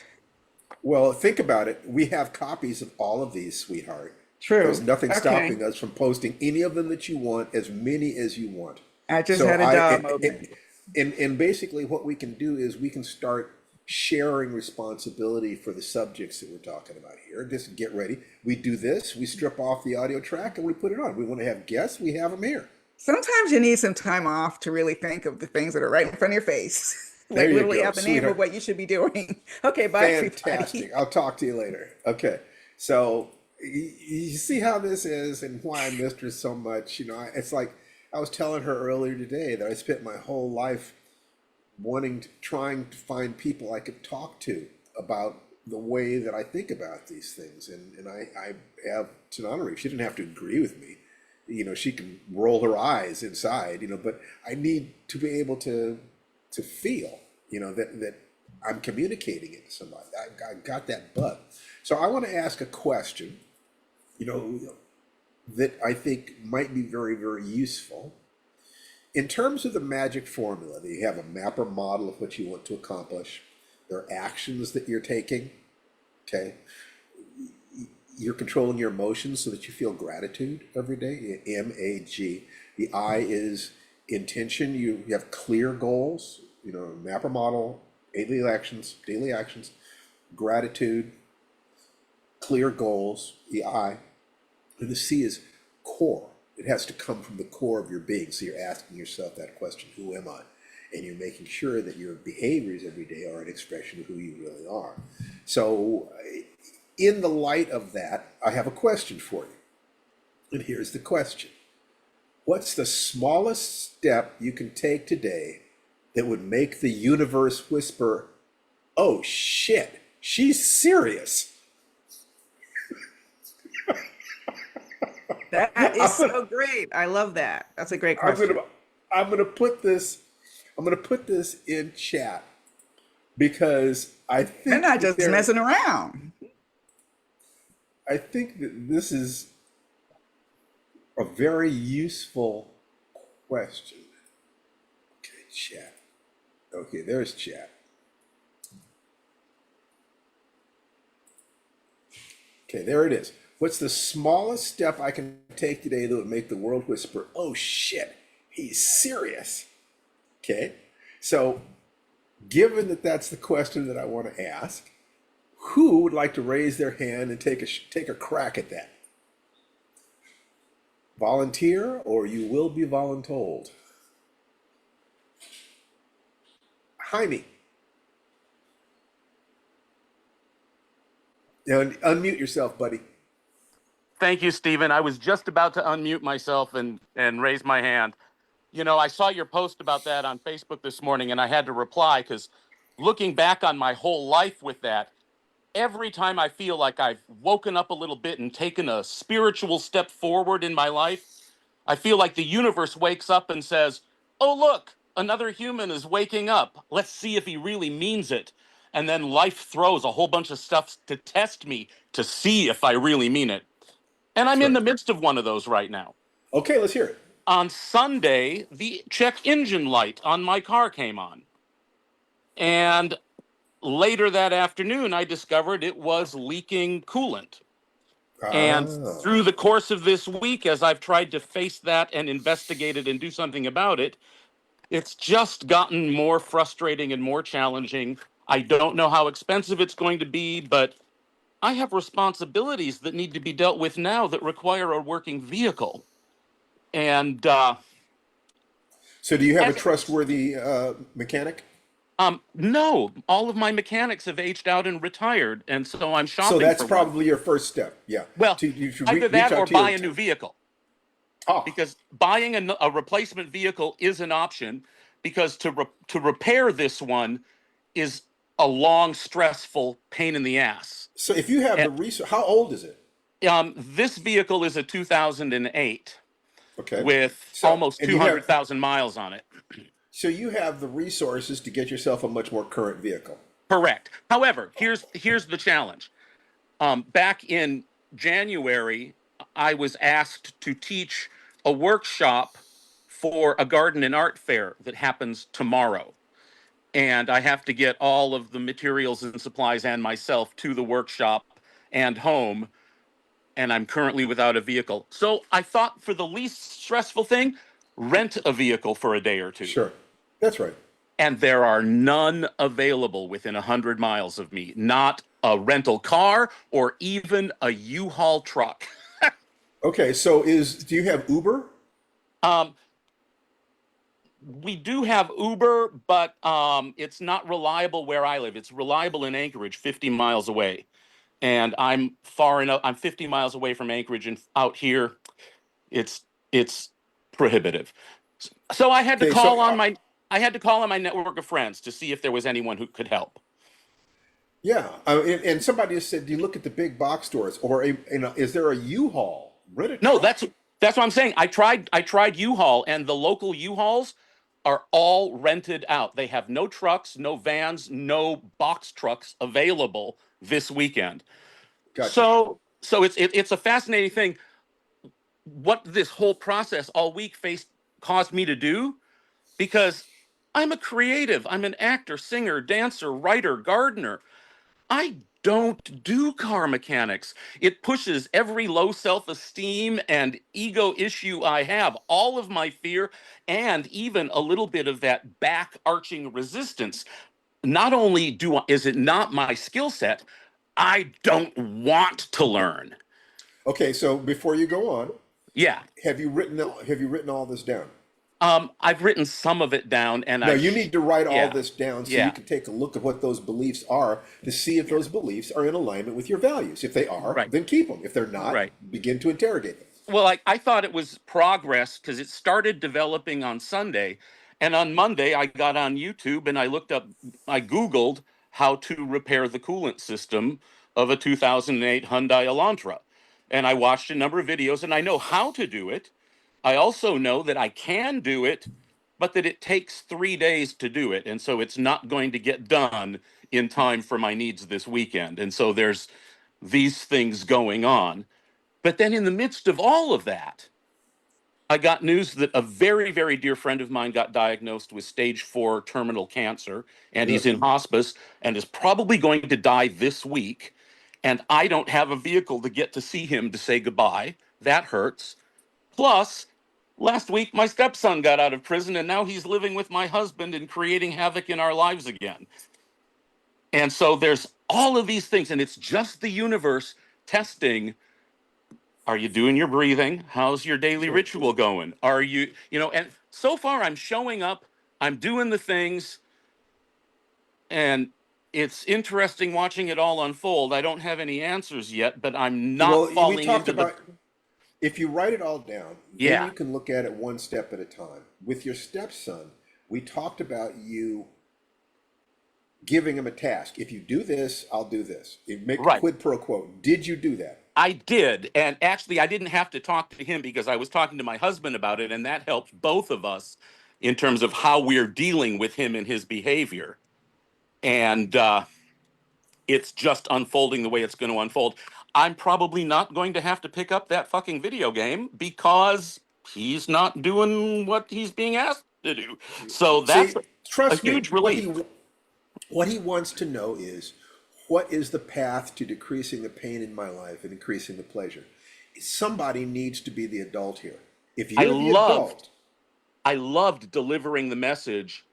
Well, think about it. We have copies of all of these, sweetheart. There's
True.
nothing
Okay.
stopping us from posting any of them that you want, as many as you want.
I just
So
had a duh moment.
and basically what we can do is we can start sharing responsibility for the subjects that we're talking about here. Just get ready. We do this, we strip off the audio track and we put it on. We want to have guests, we have them here.
Sometimes you need some time off to really think of the things that are right in front of your face.
There
Like
you
literally
go,
have the name of
sweetheart.
what you should be doing. Okay, bye everybody.
Fantastic. I'll talk to you later. Okay. So you see how this is and why I missed her so much. It's like I was telling her earlier today that I spent my whole life trying to find people I could talk to about the way that I think about these things. And I have Tananarive. She didn't have to agree with me. She can roll her eyes inside, but I need to be able to feel, that I'm communicating it to somebody. I got that bug. So I want to ask a question, you know, that I think might be very, very useful. In terms of the magic formula, that you have a map or model of what you want to accomplish. There are actions that you're taking, okay? You're controlling your emotions so that you feel gratitude every day, M-A-G. The I is intention. You have clear goals, map or model, daily actions, gratitude, clear goals, the I. And the C is core. It has to come from the core of your being. So you're asking yourself that question, who am I? And you're making sure that your behaviors every day are an expression of who you really are. So in the light of that, I have a question for you. And here's the question. What's the smallest step you can take today that would make the universe whisper, "Oh shit, she's serious."
That is so great. I love that. That's a great
I'm
question.
gonna I'm gonna put this in chat because
They're not just messing around.
I think that this is a very useful question. Okay, chat. Okay, there's chat. Okay, there it is. What's the smallest step I can take today that would make the world whisper, "Oh shit, he's serious"? Okay, so given that that's the question that I want to ask, who would like to raise their hand and take a crack at that? Volunteer, or you will be voluntold. Jaime. Unmute yourself, buddy.
Thank you, Stephen. I was just about to unmute myself and raise my hand. You know, I saw your post about that on Facebook this morning, and I had to reply because looking back on my whole life with that, every time I feel like I've woken up a little bit and taken a spiritual step forward in my life, I feel like the universe wakes up and says, "Oh, look, another human is waking up. Let's see if he really means it." And then life throws a whole bunch of stuff to test me to see if I really mean it. And I'm in the midst of one of those right now.
Okay, let's hear it.
On Sunday, the check engine light on my car came on. And later that afternoon, I discovered it was leaking coolant. And through the course of this week, as I've tried to face that and investigate it and do something about it, it's just gotten more frustrating and more challenging. I don't know how expensive it's going to be, but I have responsibilities that need to be dealt with now that require a working vehicle. And
So do you have a trustworthy mechanic?
no, all of my mechanics have aged out and retired, and so I'm shopping.
So that's
for
probably
one.
your first step. Yeah.
Well,
You should
either
reach
that
out
or
to your
buy a new vehicle.
Oh,
Because buying a replacement vehicle is an option, because to repair this one is a long, stressful pain in the ass.
so if you have the resource, how old is it?
This vehicle is a 2008
Okay.
with almost 200,000 miles on it.
So you have the resources to get yourself a much more current vehicle.
Correct. However, here's the challenge. Back in January, I was asked to teach a workshop for a garden and art fair that happens tomorrow. And I have to get all of the materials and supplies and myself to the workshop and home. And I'm currently without a vehicle. So I thought, for the least stressful thing, rent a vehicle for a day or two.
Sure. That's right.
And there are none available within 100 miles of me. Not a rental car or even a U-Haul truck.
Okay, so do you have Uber?
We do have Uber, but it's not reliable where I live. It's reliable in Anchorage, 50 miles away. And I'm far enough. I'm 50 miles away from Anchorage, and out here, it's prohibitive. So I had to call on my network of friends to see if there was anyone who could help.
Yeah, and somebody just said, "Do you look at the big box stores, or is there a U-Haul? Rent a
No,
truck."
that's what I'm saying. I tried U-Haul, and the local U-Hauls are all rented out. They have no trucks, no vans, no box trucks available this weekend.
Gotcha.
So it's a fascinating thing. What this whole process all week caused me to do, because I'm a creative. I'm an actor, singer, dancer, writer, gardener. I don't do car mechanics. It pushes every low self-esteem and ego issue I have, all of my fear, and even a little bit of that back-arching resistance. Not only is it not my skill set, I don't want to learn.
Okay, so before you go on,
Yeah.
have you written all this down?
I've written some of it down, and
No, you need to write all this down so
Yeah.
you can take a look at what those beliefs are to see if those beliefs are in alignment with your values. If they are,
Right.
then keep them. If they're not,
Right.
begin to interrogate them.
Well, I thought it was progress because it started developing on Sunday, And on Monday, I got on YouTube and I Googled how to repair the coolant system of a 2008 Hyundai Elantra. And I watched a number of videos and I know how to do it. I also know that I can do it, but that it takes 3 days to do it. And so it's not going to get done in time for my needs this weekend. And so there's these things going on. But then in the midst of all of that, I got news that a very, very dear friend of mine got diagnosed with stage 4 terminal cancer, and he's in hospice and is probably going to die this week. And I don't have a vehicle to get to see him to say goodbye. That hurts. Plus, last week my stepson got out of prison, and now he's living with my husband and creating havoc in our lives again. And so there's all of these things, and it's just the universe testing. Are you doing your breathing? How's your daily ritual going? Are you, and so far I'm showing up, I'm doing the things, and it's interesting watching it all unfold. I don't have any answers yet, but I'm not falling into the.
If you write it all down, then you can look at it one step at a time. With your stepson, we talked about you giving him a task. If you do this, I'll do this. Make a quid pro quo. Did you do that?
I did. And actually, I didn't have to talk to him because I was talking to my husband about it, and that helps both of us in terms of how we're dealing with him and his behavior. And it's just unfolding the way it's going to unfold. I'm probably not going to have to pick up that fucking video game because he's not doing what he's being asked to do. So that's a huge relief.
What he wants to know is, what is the path to decreasing the pain in my life and increasing the pleasure? Somebody needs to be the adult here. If you're the adult,
I loved delivering the message.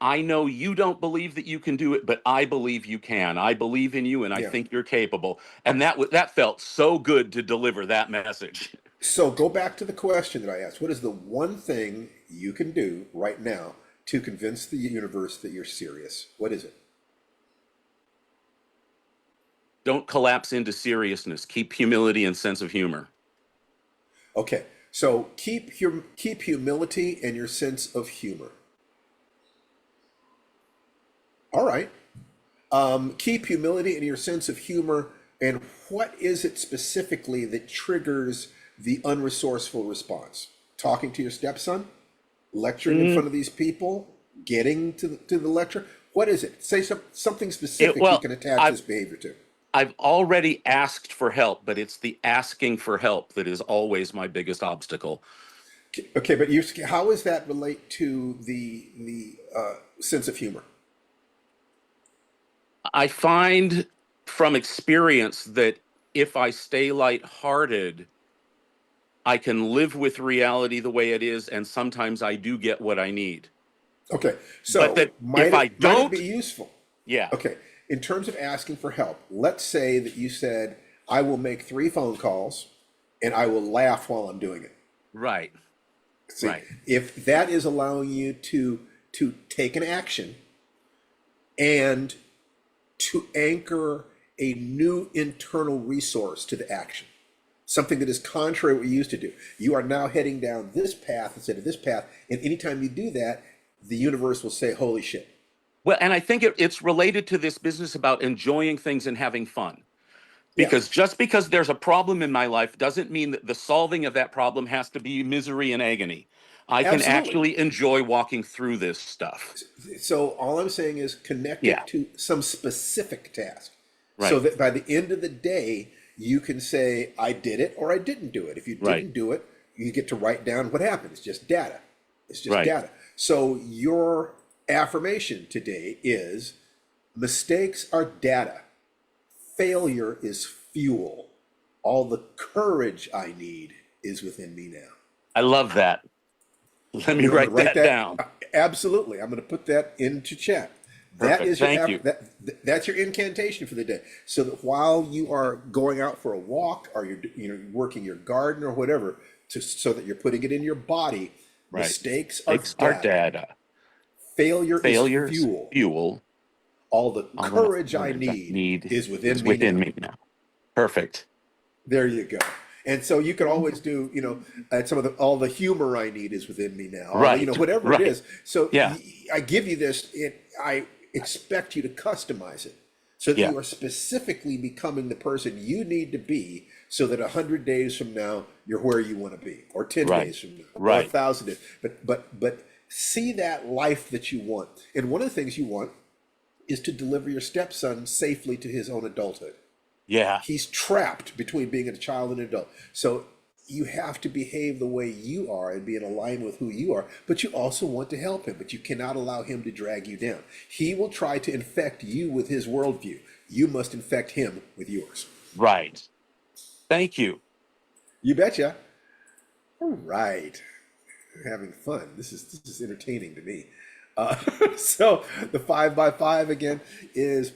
I know you don't believe that you can do it, but I believe you can. I believe in you, and I think you're capable. And that felt so good to deliver that message.
So go back to the question that I asked. What is the one thing you can do right now to convince the universe that you're serious? What is it?
Don't collapse into seriousness. Keep humility and sense of humor.
Okay, so keep humility and your sense of humor. All right. Keep humility and your sense of humor. And what is it specifically that triggers the unresourceful response? Talking to your stepson? Lecturing in front of these people? Getting to the lecture? What is it? Say something specific you can attach this behavior to.
I've already asked for help, but it's the asking for help that is always my biggest obstacle.
Okay, but how does that relate to the sense of humor?
I find from experience that if I stay lighthearted, I can live with reality the way it is, and sometimes I do get what I need.
Okay, so might it be useful?
Yeah.
Okay, in terms of asking for help, let's say that you said, I will make 3 phone calls and I will laugh while I'm doing it.
Right.
See, if that is allowing you to take an action and to anchor a new internal resource to the action, something that is contrary to what you used to do. You are now heading down this path instead of this path. And anytime you do that, the universe will say, holy shit.
Well, and I think it's related to this business about enjoying things and having fun. Because just because there's a problem in my life doesn't mean that the solving of that problem has to be misery and agony. I can actually enjoy walking through this stuff.
So all I'm saying is connect it to some specific task. So that by the end of the day, you can say, I did it or I didn't do it. If you didn't do it, you get to write down what happened. It's just data. It's just data. So your affirmation today is, mistakes are data. Failure is fuel. All the courage I need is within me now.
I love that. Let me write that down.
Absolutely. I'm going to put that into chat. That is that's your incantation for the day. So that while you are going out for a walk or you're working your garden or whatever, so that you're putting it in your body, mistakes are data. Failure is fuel. All the courage I need is within me now.
Perfect.
There you go. And so you could always do, you know, all the humor I need is within me now, you know,
Right.
whatever it
Right.
is. So
Yeah.
I give you this, I expect you to customize it so that
Yeah.
you are specifically becoming the person you need to be so that 100 days from now, you're where you want to be, or 10
Right.
days from now, or
Right.
1,000 days. But see that life that you want. And one of the things you want is to deliver your stepson safely to his own adulthood.
Yeah.
He's trapped between being a child and an adult. So you have to behave the way you are and be in alignment with who you are, but you also want to help him, but you cannot allow him to drag you down. He will try to infect you with his worldview. You must infect him with yours.
Right. Thank you.
You betcha. All right. Having fun. This is entertaining to me. So the 5x5 again is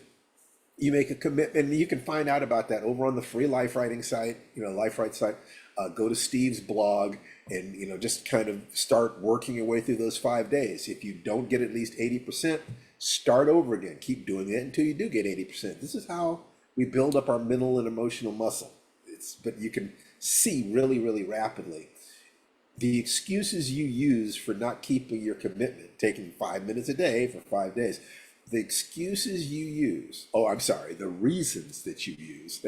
you make a commitment, and you can find out about that over on the free Lifewriting site, you know, Lifewrite site. Go to Steve's blog and, you know, just kind of start working your way through those 5 days. If you don't get at least 80%, start over again. Keep doing it until you do get 80%. This is how we build up our mental and emotional muscle. But you can see really, really rapidly the excuses you use for not keeping your commitment, taking 5 minutes a day for 5 days. The excuses you use, the reasons that you use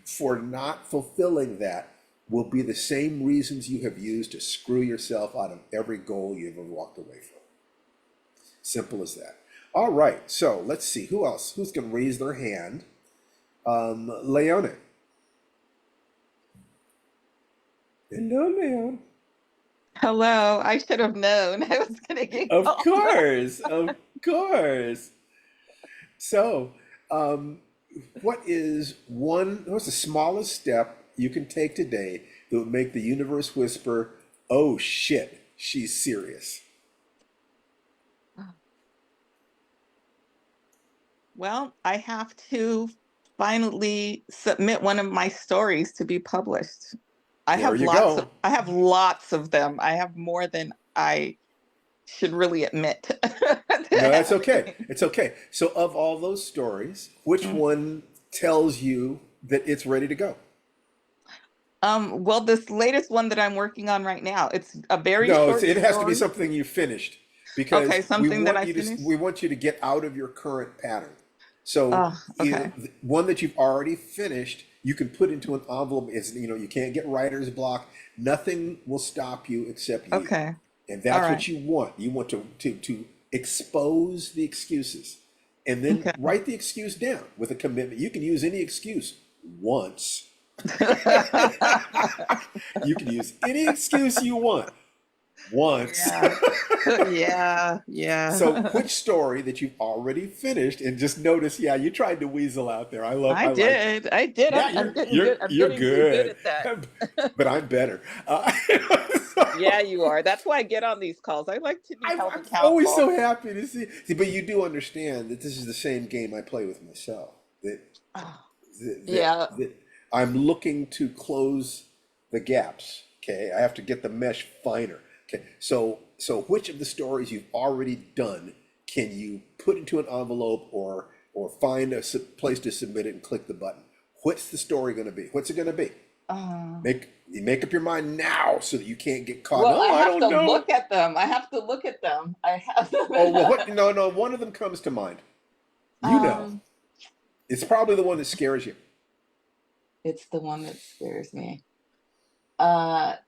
for not fulfilling that will be the same reasons you have used to screw yourself out of every goal you ever walked away from. Simple as that. All right, so let's see, who else? Who's going to raise their hand? Leone. Hello, Leone.
Hello, I should have known I was gonna get
Of
called.
course, of course. So, what's the smallest step you can take today that would make the universe whisper, "Oh shit, she's serious"?
Well, I have to finally submit one of my stories to be published.
There you go.
I have lots of them. I have more than I should really admit.
No, that's okay. It's okay. So, of all those stories, which one tells you that it's ready to go?
Well, this latest one that I'm working on right now, it's a very
No,
short
it has to be
story.
something you finished, because
Okay, something that I finished.
we want you to get out of your current pattern. So
Oh, okay.
one that you've already finished, you can put into an envelope. Is, you know, you can't get writer's block. Nothing will stop you except you.
Okay.
And that's
All
what
right.
you want. You want to expose the excuses, and then
Okay.
write the excuse down with a commitment. You can use any excuse once. You can use any excuse you want once.
Yeah.
So which story that you've already finished, and just notice, yeah, you tried to weasel out there. I like it.
I did.
Yeah,
I'm getting
you're
good. I'm
you're
getting too good
good.
at that.
But I'm better.
Yeah, you are. That's why I get on these calls. I like to be held
I'm
accountable.
always so happy to see. But you do understand that this is the same game I play with myself. That
Oh,
that,
yeah.
that I'm looking to close the gaps. Okay, I have to get the mesh finer. Okay, so which of the stories you've already done can you put into an envelope, or find a place to submit it and click the button? What's the story going to be? What's it going to be? Make up your mind now so that you can't get caught.
Well,
No,
I
I
have
don't
to
know.
look at them. I have to look at them. I have.
Oh well, what? No, one of them comes to mind. You know, it's probably the one that scares you.
It's the one that scares me.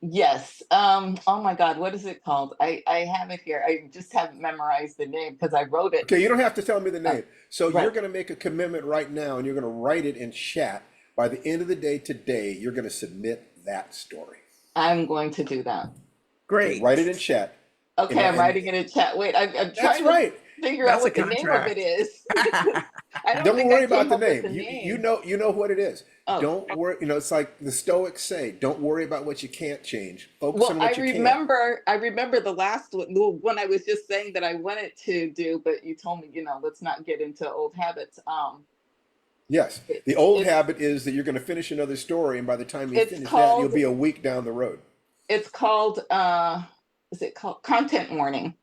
Yes. Oh my God, what is it called? I have it here. I just haven't memorized the name because I wrote it.
Okay, you don't have to tell me the name. So
right.
you're going to make a commitment right now, and you're going to write it in chat. By the end of the day today, you're going to submit that story.
I'm going to do that.
Great.
Okay, write it in chat.
Okay, I'm writing it in chat. Wait, I'm
That's
trying
right.
to figure
That's
out
a
what the name of
contract.
it is. I
Don't
think
worry
I
about
came
the
up with
name. You know what it is.
Oh.
Don't worry. You know, it's like the Stoics say: don't worry about what you can't change. Focus on
Well,
what you can.
I remember the last one, the one I was just saying that I wanted to do, but you told me, let's not get into old habits.
Yes, the old habit is that you're going to finish another story, and by the time you finish that, you'll be a week down the road.
It's called, is it called content warning?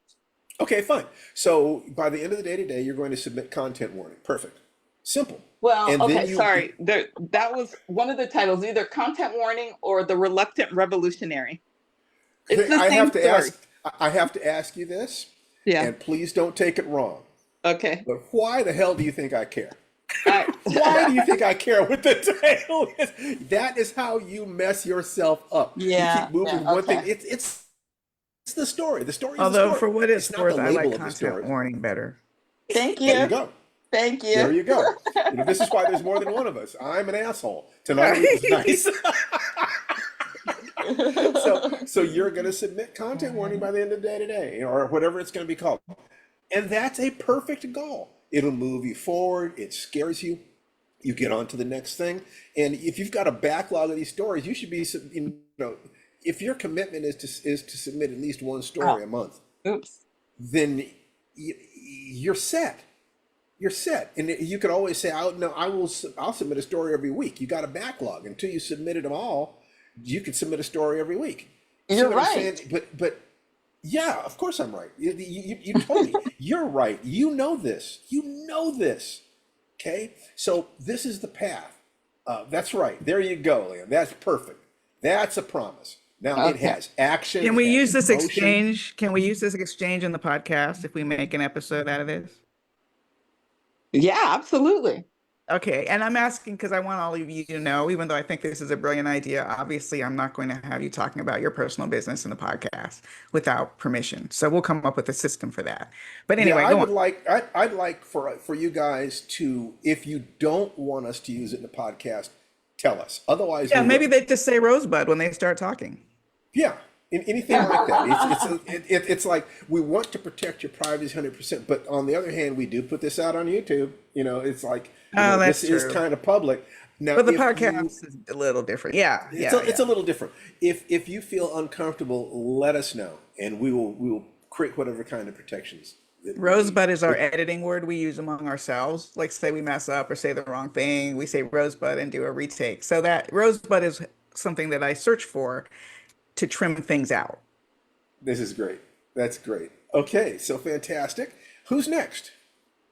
Okay, fine. So by the end of the day today, you're going to submit content warning. Perfect. Simple.
Well,
And then
okay, sorry. That was one of the titles, either Content Warning or The Reluctant Revolutionary. It's the
I have
same
to
story.
I have to ask you this,
Yeah.
and please don't take it wrong.
Okay.
But why the hell do you think I care?
I,
Why do you think I care what the title is? That is how you mess yourself up. You
yeah.
keep moving
Yeah.
one thing.
Okay.
It's the story. The story is the
Although
story.
for what it's
It's not the
worth, I like
label of the
content
story.
warning better.
Thank
There you
you.
go.
Thank you.
There you go. This is why there's more than one of us. I'm an asshole. Tonight was nice. So you're going to submit content warning by the end of the day today, or whatever it's going to be called. And that's a perfect goal. It'll move you forward. It scares you. You get on to the next thing. And if you've got a backlog of these stories, you should be, if your commitment is to submit at least one story a month,
Oops.
then you're set. You're set. And you can always say, I'll submit a story every week. You got a backlog. Until you submitted them all, you can submit a story every week. See
You're
what I'm
right.
saying? But yeah, of course I'm right. You told me. You're right. You know this. You know this. Okay? So this is the path. That's right. There you go, Leon. That's perfect. That's a promise. Now it
Okay.
has action.
Can we
it has
use this
motion.
exchange? Can we use this exchange in the podcast if we make an episode out of this?
Yeah, absolutely.
Okay, and I'm asking because I want all of you to know, even though I think this is a brilliant idea, obviously I'm not going to have you talking about your personal business in the podcast without permission. So we'll come up with a system for that. But anyway,
Yeah,
go on.
I'd like for you guys to, if you don't want us to use it in the podcast, tell us. Otherwise,
Yeah,
we
maybe
will.
they just say Rosebud when they start talking.
Yeah, anything like that. It's like we want to protect your privacy 100%, but on the other hand, we do put this out on YouTube. It's like
Oh, that's
this is
true.
kind of public. Now,
But the
if
podcast is a little different. Yeah,
it's a little different. If you feel uncomfortable, let us know, and we will create whatever kind of protections. That we need.
Rosebud is our editing word we use among ourselves. Like say we mess up or say the wrong thing, we say Rosebud and do a retake. So that Rosebud is something that I search for to trim things out.
This is great. That's great. Okay, so fantastic. Who's next?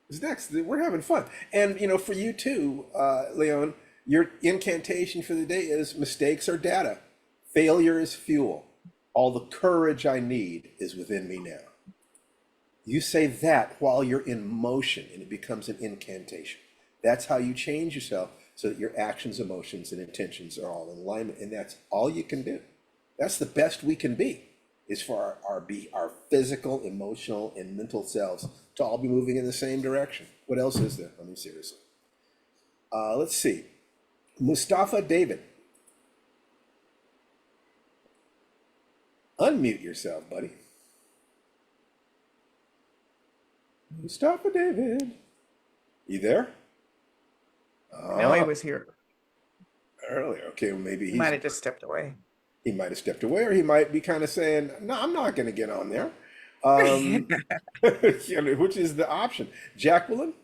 Who's next? We're having fun. And for you too, Leon, your incantation for the day is mistakes are data. Failure is fuel. All the courage I need is within me now. You say that while you're in motion and it becomes an incantation. That's how you change yourself so that your actions, emotions, and intentions are all in alignment. And that's all you can do. That's the best we can be, is for our physical, emotional, and mental selves to all be moving in the same direction. What else is there? I mean, seriously. Let's see. Mustafa David. Unmute yourself, buddy. Mustafa David. You there?
No, he was here.
Earlier. Okay, well, maybe
He might have just stepped away.
he might have stepped away, or he might be kind of saying, no, I'm not going to get on there. Which is the option. Jacqueline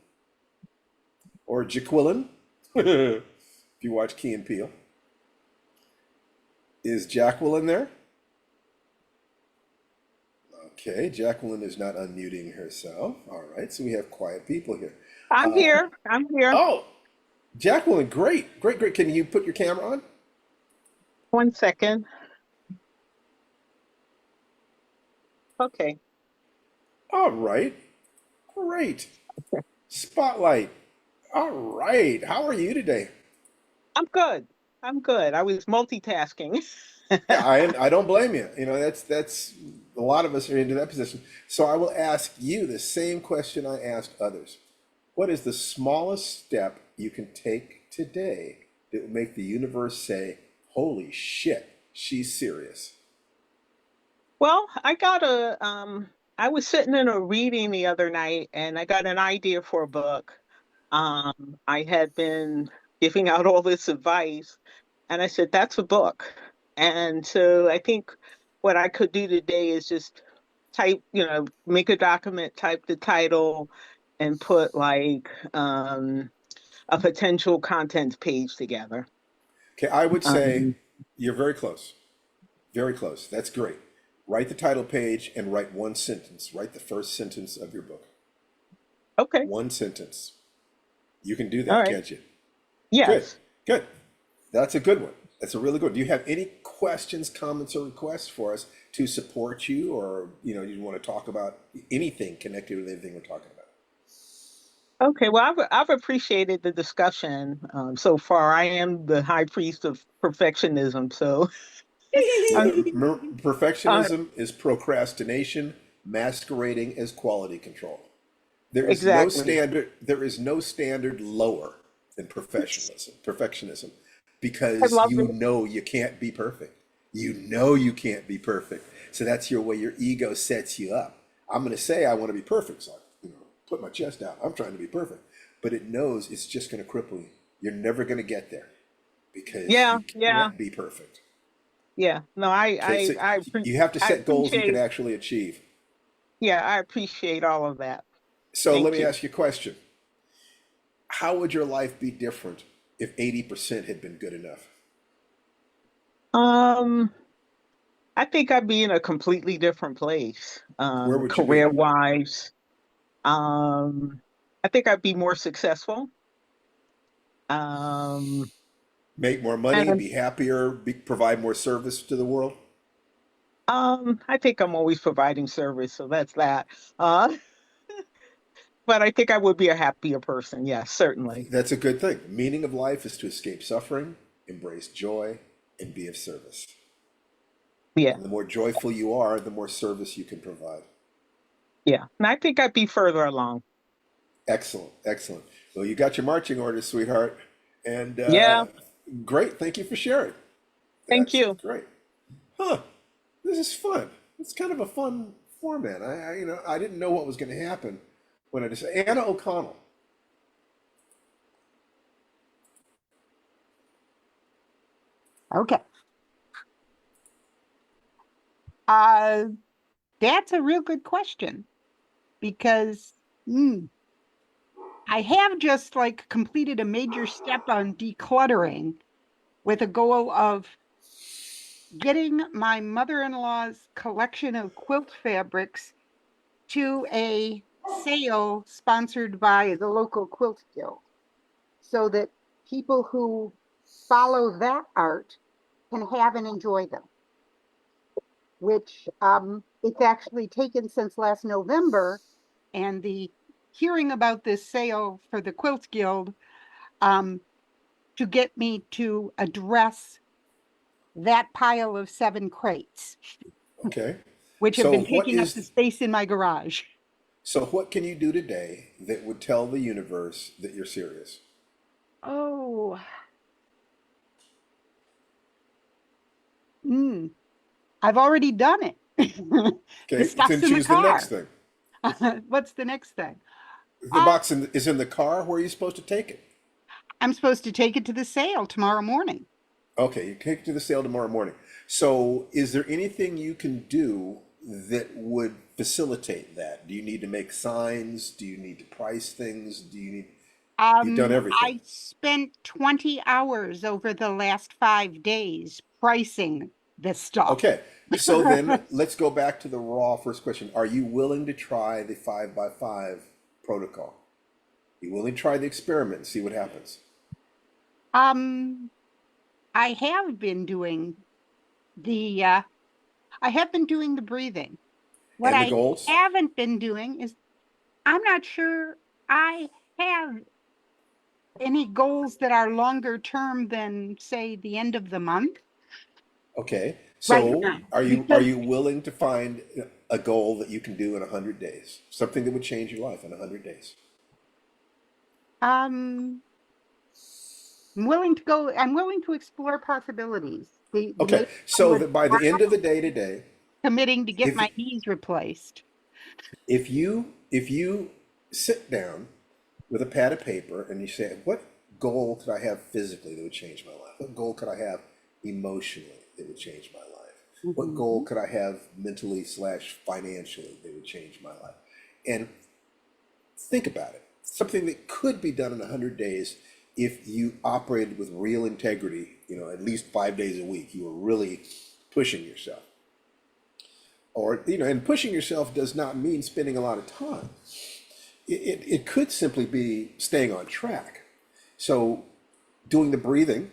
or Jaqueline, if you watch Key and Peele. Is Jacqueline there? Okay, Jacqueline is not unmuting herself. All right, so we have quiet people here.
I'm here. I'm here.
Oh, Jacqueline, great, great, great. Can you put your camera on?
1 second. Okay.
All right, great. Spotlight. All right, how are you today?
I'm good. I'm good. I was multitasking.
Yeah, I don't blame you. That's a lot of us are into that position. So I will ask you the same question I asked others. What is the smallest step you can take today that will make the universe say, holy shit, she's serious?
Well, I was sitting in a reading the other night and I got an idea for a book. I had been giving out all this advice and I said, that's a book. And so I think what I could do today is just make a document, type the title, and put like a potential content page together.
Okay, I would say
Um,
you're very close. Very close. That's great. Write the title page and write one sentence. Write the first sentence of your book.
okay.
One sentence. You can do
All
that,
right.
can't you? Good,
Yes.
good. That's a good one. That's a really good one. Do you have any questions, comments, or requests for us to support you, or you want to talk about anything connected with anything we're talking about?
Okay. Well, I've appreciated the discussion so far. I am the high priest of perfectionism, so um, uh,
Perfectionism is procrastination masquerading as quality control.
exactly.
There is no standard lower than perfectionism,
I
because
love it.
you can't be perfect. You can't be perfect. So that's your way your ego sets you up. I'm going to say I want to be perfect. So put my chest out. I'm trying to be perfect. But it knows it's just going to cripple you. You're never going to get there because
Yeah.
you
Yeah.
can't be perfect.
Yeah. No,
Okay, so you have to
I
set goals you can
appreciate.
actually achieve.
Yeah, I appreciate all of that.
So let
Thank
me
you.
ask you a question. How would your life be different if 80% had been good enough?
Um, I think I'd be in a completely different place,
Where would you be?
career wise. I think I'd be more successful. Um,
Make more money,
and
be happier, provide more service to the world?
I think I'm always providing service, so that's that. Uh, but I think I would be a happier person. Yes, certainly.
That's a good thing. The meaning of life is to escape suffering, embrace joy, and be of service.
Yeah,
And the more joyful you are, the more service you can provide.
yeah. And I think I'd be further along.
Excellent, excellent. Well, you got your marching orders, sweetheart. And
Yeah,
great. Thank you for sharing.
thank
That's
you.
great. Huh. This is fun. It's kind of a fun format. I didn't know what was going to happen when I just Anna O'Connell.
Okay. Uh, that's a real good question because I have just like completed a major step on decluttering with a goal of getting my mother-in-law's collection of quilt fabrics to a sale sponsored by the local quilt guild so that people who follow that art can have and enjoy them, which it's actually taken since last November. And the hearing about this sale for the Quilt Guild um, to get me to address that pile of 7 crates,
Okay.
which have
So
been
what
taking up the
is
space in my garage.
so what can you do today that would tell the universe that you're serious?
Oh, I've already done it. The
Okay, then
stuff's in the
choose the next
car.
thing.
What's the next thing?
The box is in the car. Where are you supposed to take it?
I'm supposed to take it to the sale tomorrow morning.
Okay, you take it to the sale tomorrow morning. So, is there anything you can do that would facilitate that? Do you need to make signs? Do you need to price things? You've done everything.
I spent 20 hours over the last 5 days pricing this stuff.
Okay, so then let's go back to the raw first question. Are you willing to try the 5x5 protocol? You willing to try the experiment and see what happens?
Um, I have been doing the breathing. What
And the
I
goals?
haven't been doing is I'm not sure I have any goals that are longer term than say the end of the month
Okay,
right
so
now
are
because
you willing to find a goal that you can do in 100 days? Something that would change your life in 100 days?
um I'm willing to explore possibilities. The
Okay,
main one
so
was
that by the end of the day today,
committing to get
if
my knees replaced.
if you sit down with a pad of paper and you say, what goal could I have physically that would change my life? What goal could I have emotionally that would change my life? What goal
Mhm.
could I have mentally slash financially that would change my life? And think about it. Something that could be done in 100 days if you operated with real integrity, at least 5 days a week, you were really pushing yourself. And pushing yourself does not mean spending a lot of time. it could simply be staying on track. So doing the breathing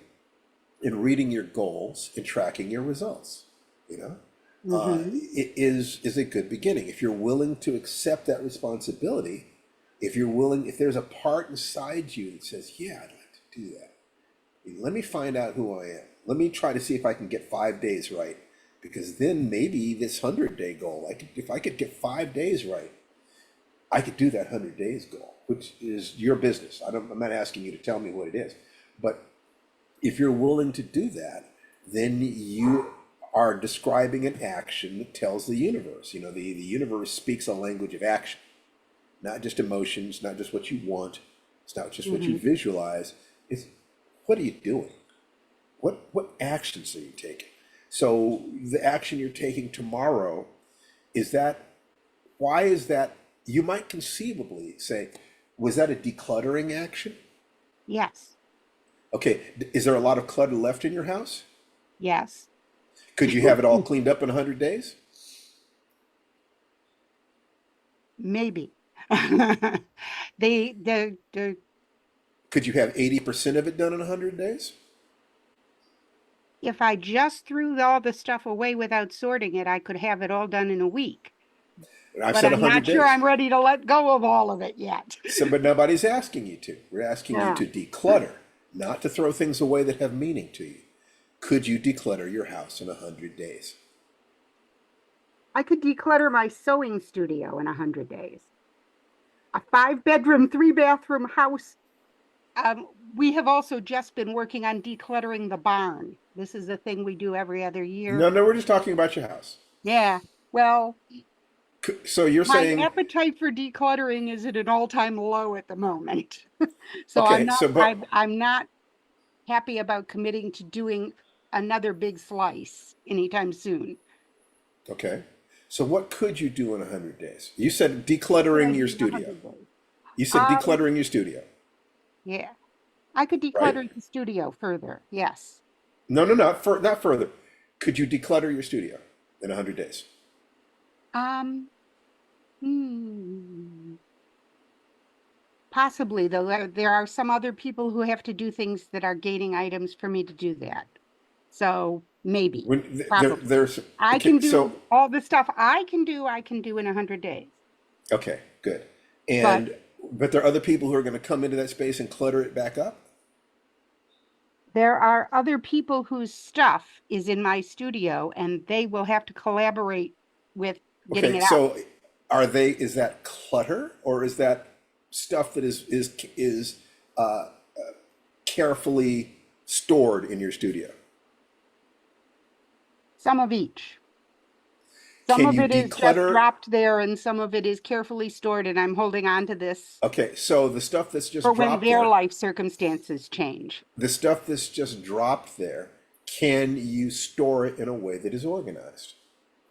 and reading your goals and tracking your results, you know,
Mm-hmm.
it is a good beginning. If you're willing to accept that responsibility, if there's a part inside you that says, yeah, I'd like to do that. Let me find out who I am. Let me try to see if I can get 5 days right. Because then maybe this 100-day goal, if I could get 5 days right, I could do that 100 days goal, which is your business. I'm not asking you to tell me what it is. But if you're willing to do that, then you are describing an action that tells the universe. You know, the universe speaks a language of action, not just emotions, not just what you want. It's not just what you
Mm-hmm.
visualize. It's what are you doing? What actions are you taking? So the action you're taking tomorrow, why is that? You might conceivably say, was that a decluttering action?
Yes.
Okay, is there a lot of clutter left in your house?
Yes.
Could you have it all cleaned up in 100 days?
Maybe. The
Could you have 80% of it done in 100 days?
if I just threw all the stuff away without sorting it, I could have it all done in a week.
And I've
But
said
I'm
100
not sure
days.
I'm ready to let go of all of it yet.
So, but nobody's asking you to. We're asking you
Yeah.
to declutter, not to throw things away that have meaning to you. Could you declutter your house in 100 days?
I could declutter my sewing studio in 100 days. A 5-bedroom, 3-bathroom house. We have also just been working on decluttering the barn. This is a thing we do every other year.
No, we're just talking about your house.
Yeah. Well,
So you're
my
saying,
appetite for decluttering is at an all-time low at the moment. So
okay,
I'm not happy about committing to doing another big slice anytime soon.
okay. So what could you do in 100 days? You said
What could I
decluttering your
do in
studio.
100 days?
You said
Um,
decluttering your studio,
yeah, I could
right?
declutter the studio further. Yes.
No, not further. Could you declutter your studio in 100 days?
Um, hmm, possibly, though. There are some other people who have to do things that are gating items for me to do that. So maybe,
When
probably.
there's
I
okay,
can
so
do all the stuff I can do in 100 days.
okay, good.
But
But there are other people who are going to come into that space and clutter it back up.
there are other people whose stuff is in my studio and they will have to collaborate with getting
Okay,
it out.
so is that clutter or is that stuff that is carefully stored in your studio?
Some of each. Some
Can
of
you
it is just
declutter?
dropped there and some of it is carefully stored and I'm holding on to this
Okay, so the stuff that's
for
just
when
dropped
their
there,
life circumstances change.
the stuff that's just dropped there, can you store it in a way that is organized?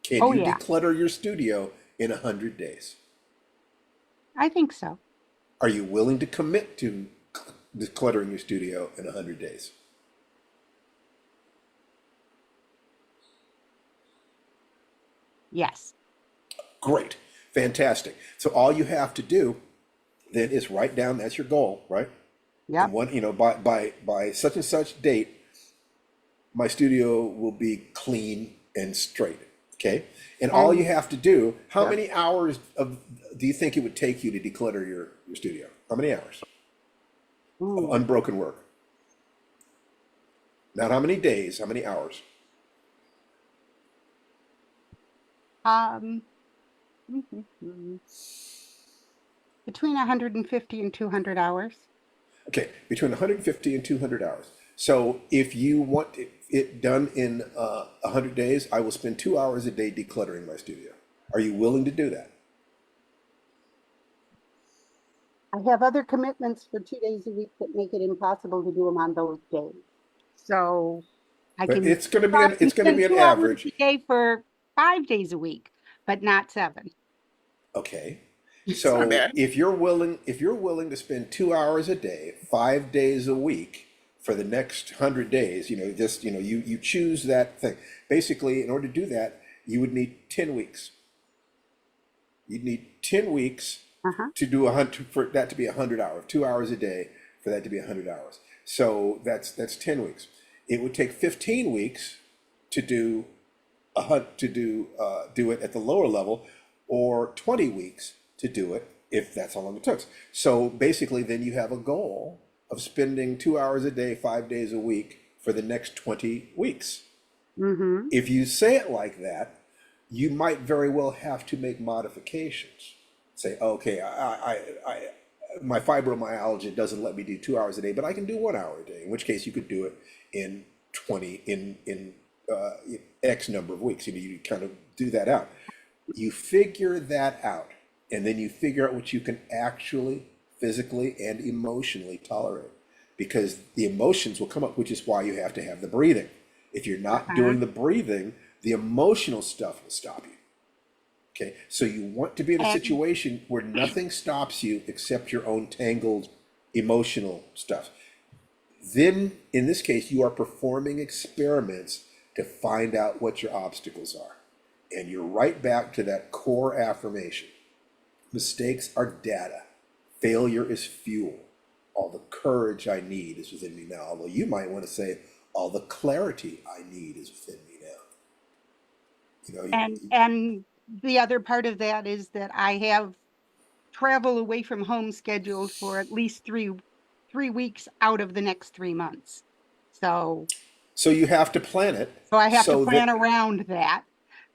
Can
Oh
you
yeah,
declutter your studio in 100 days?
I think so.
Are you willing to commit to decluttering your studio in 100 days?
Yes.
Great, fantastic. So all you have to do then is write down, that's your goal, right? And
Yep.
one, by such and such date, my studio will be clean and straight. Okay. And all you
And
have to do, how
sure.
many hours do you think it would take you to declutter your studio? How many hours of
Ooh.
unbroken work? Not how many days, how many hours?
Um, between 150 and 200 hours.
Okay, between 150 and 200 hours. So if you want it done in 100 days, I will spend 2 hours a day decluttering my studio. Are you willing to do that?
I have other commitments for 2 days a week that make it impossible to do them on those days. So I
But
can
it's going to
spend
be an
2 hours
average.
a day for 5 days a week, but not 7.
Okay.
It's not
So
bad.
if you're willing to spend 2 hours a day, 5 days a week for the next 100 days, you choose that thing. Basically, in order to do that, you would need 10 weeks. You'd need 10 weeks
Uh-huh.
to do for that to be 100 hours, 2 hours a day for that to be 100 hours. So that's 10 weeks. It would take 15 weeks to do do it at the lower level, or 20 weeks to do it if that's how long it took. So basically, then you have a goal of spending 2 hours a day, 5 days a week for the next 20 weeks.
Mm-hmm.
If you say it like that, you might very well have to make modifications. Say, okay, my fibromyalgia doesn't let me do 2 hours a day, but I can do 1 hour a day. In which case, you could do it in 20 in X number of weeks. You kind of do that out. You figure that out, and then you figure out what you can actually physically and emotionally tolerate, because the emotions will come up, which is why you have to have the breathing. If you're not doing the breathing, the emotional stuff will stop you. Okay, so you want to be in a situation where nothing stops you except your own tangled emotional stuff. Then, in this case, you are performing experiments to find out what your obstacles are. And you're right back to that core affirmation. Mistakes are data. Failure is fuel. All the courage I need is within me now. Although you might want to say, all the clarity I need is within me now.
And the other part of that is that I have travel away from home scheduled for at least three weeks out of the next 3 months. So
you have to plan it.
I have to
so
plan
that,
around that.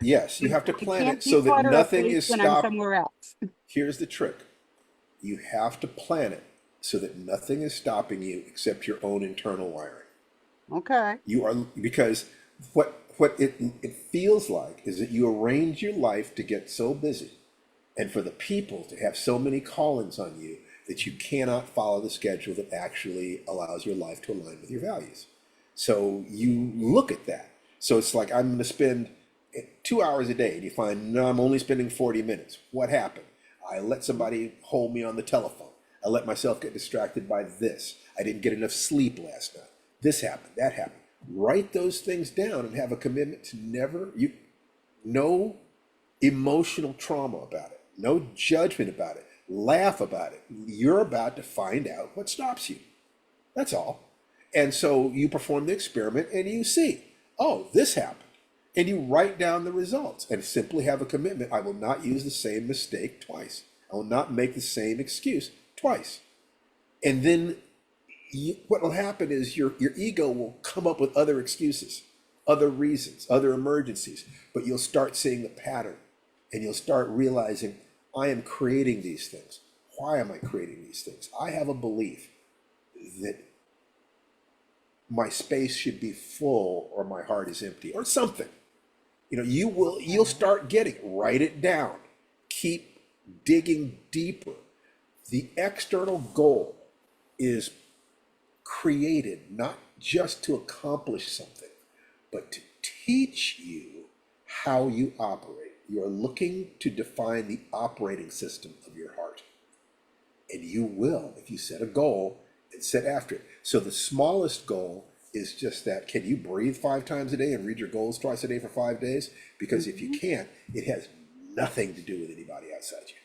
yes, you have to
I
plan
can't
it so that
declutter a
nothing
place
is
when I'm
stopped.
somewhere else.
Here's the trick. You have to plan it so that nothing is stopping you except your own internal wiring.
Okay.
You are, because what it feels like is that you arrange your life to get so busy, and for the people to have so many call-ins on you, that you cannot follow the schedule that actually allows your life to align with your values. So you look at that. So it's like, I'm going to spend 2 hours a day, and you find, no, I'm only spending 40 minutes. What happened? I let somebody hold me on the telephone. I let myself get distracted by this. I didn't get enough sleep last night. This happened, that happened. Write those things down and have a commitment to no emotional trauma about it, no judgment about it, laugh about it. You're about to find out what stops you. That's all. And so you perform the experiment and you see, oh, this happened. And you write down the results and simply have a commitment. I will not use the same mistake twice. I will not make the same excuse twice. And then what will happen is your ego will come up with other excuses, other reasons, other emergencies, but you'll start seeing the pattern, and you'll start realizing, I am creating these things. Why am I creating these things? I have a belief that my space should be full or my heart is empty or something. You'll start getting it. Write it down. Keep digging deeper. The external goal is created not just to accomplish something, but to teach you how you operate. You are looking to define the operating system of your heart. And you will, if you set a goal and set after it. So the smallest goal is just that. Can you breathe 5 times a day and read your goals twice a day for 5 days? Because if you can't, it has nothing to do with anybody outside you.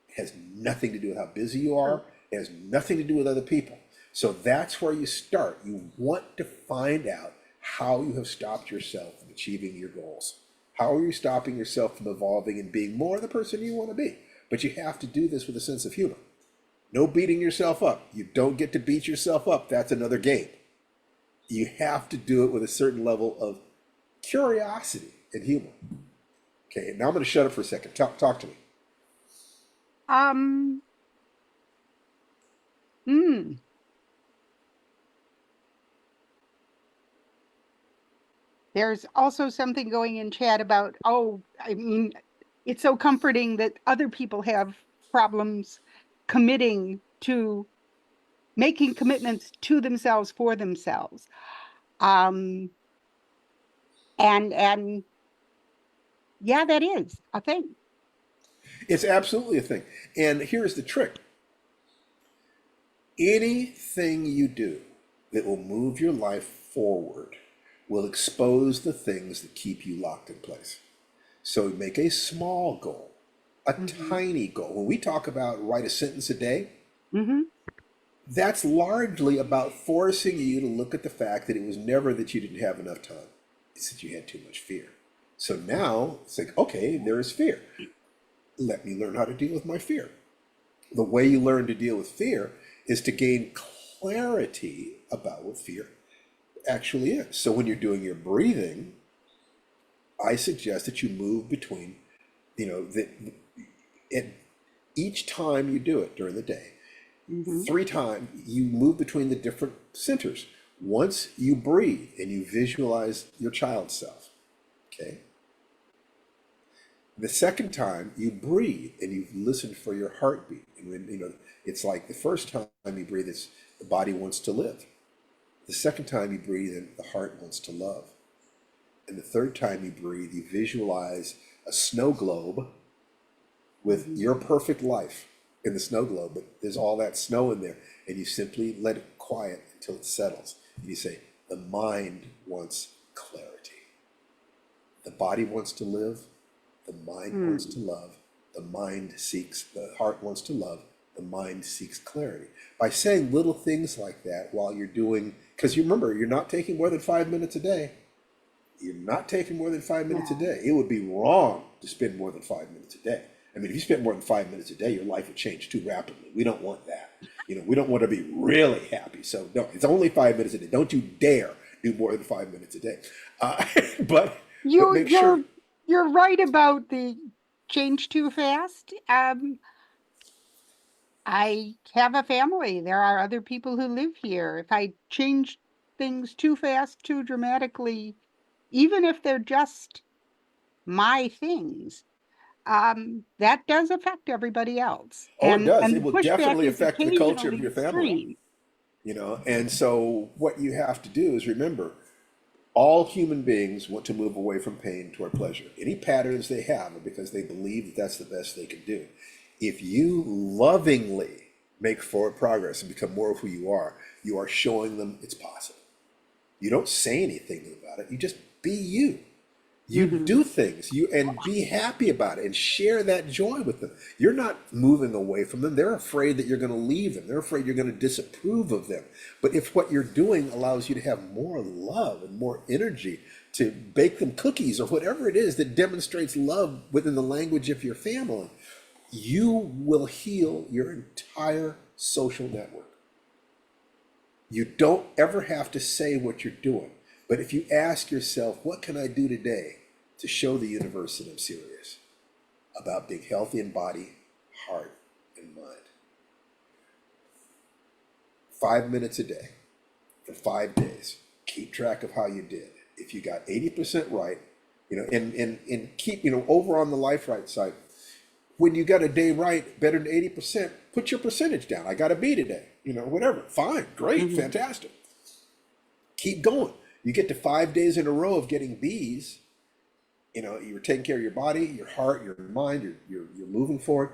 It has nothing to do with how busy you are. It has nothing to do with other people. So that's where you start. You want to find out how you have stopped yourself from achieving your goals. How are you stopping yourself from evolving and being more the person you want to be? But you have to do this with a sense of humor. No beating yourself up. You don't get to beat yourself up. That's another game. You have to do it with a certain level of curiosity and humor. Okay, now I'm going to shut up for a second. Talk to me.
There's also something going in chat about, it's so comforting that other people have problems committing to making commitments to themselves for themselves. And yeah, that is a thing.
It's absolutely a thing. And here's the trick. Anything you do that will move your life forward will expose the things that keep you locked in place. So make a small goal a
Mhm.
tiny goal. When we talk about write a sentence a day,
Mm-hmm.
that's largely about forcing you to look at the fact that it was never that you didn't have enough time. It's that you had too much fear. So now it's like, okay, there is fear. Let me learn how to deal with my fear. The way you learn to deal with fear is to gain clarity about what fear actually is. So when you're doing your breathing, I suggest that you move between, each time you do it during the day,
Mm-hmm.
3 times you move between the different centers. Once you breathe and you visualize your child self, okay? The second time you breathe and you listen for your heartbeat. And when, it's like the first time you breathe, it's the body wants to live. The second time you breathe in, the heart wants to love. And the third time you breathe, you visualize a snow globe with your perfect life in the snow globe, but there's all that snow in there, and you simply let it quiet until it settles. And you say, the mind wants clarity. The body wants to live, the mind wants to love, the heart wants to love, the mind seeks clarity. By saying little things like that while you're doing, because you remember, you're not taking more than 5 minutes a day. You're not taking more than 5 minutes a day. It would be wrong to spend more than 5 minutes a day. I mean, if you spent more than 5 minutes a day, your life would change too rapidly. We don't want that. We don't want to be really happy. So no, it's only 5 minutes a day. Don't you dare do more than 5 minutes a day. But make sure.
You're right about the change too fast. I have a family. There are other people who live here. If I change things too fast, too dramatically, even if they're just my things, that does affect everybody else.
Oh, it does.
And
It
the
will
pushback
definitely
is
affect the culture of
occasionally
your family.
extreme.
And so what you have to do is remember, all human beings want to move away from pain toward pleasure. Any patterns they have are because they believe that that's the best they can do. If you lovingly make forward progress and become more of who you are showing them it's possible. You don't say anything about it. You just be you. You do things, and be happy about it and share that joy with them. You're not moving away from them. They're afraid that you're going to leave them. They're afraid you're going to disapprove of them. But if what you're doing allows you to have more love and more energy to bake them cookies or whatever it is that demonstrates love within the language of your family, you will heal your entire social network. You don't ever have to say what you're doing. But if you ask yourself, what can I do today to show the universe that I'm serious about being healthy in body, heart, and mind? 5 minutes a day for 5 days. Keep track of how you did. If you got 80% right, and keep, over on the Lifewriting site, when you got a day right, better than 80%, put your percentage down. I got a B today, whatever. Fine, great, fantastic. Keep going. You get to 5 days in a row of getting B's, you're taking care of your body, your heart, your mind, you're moving forward.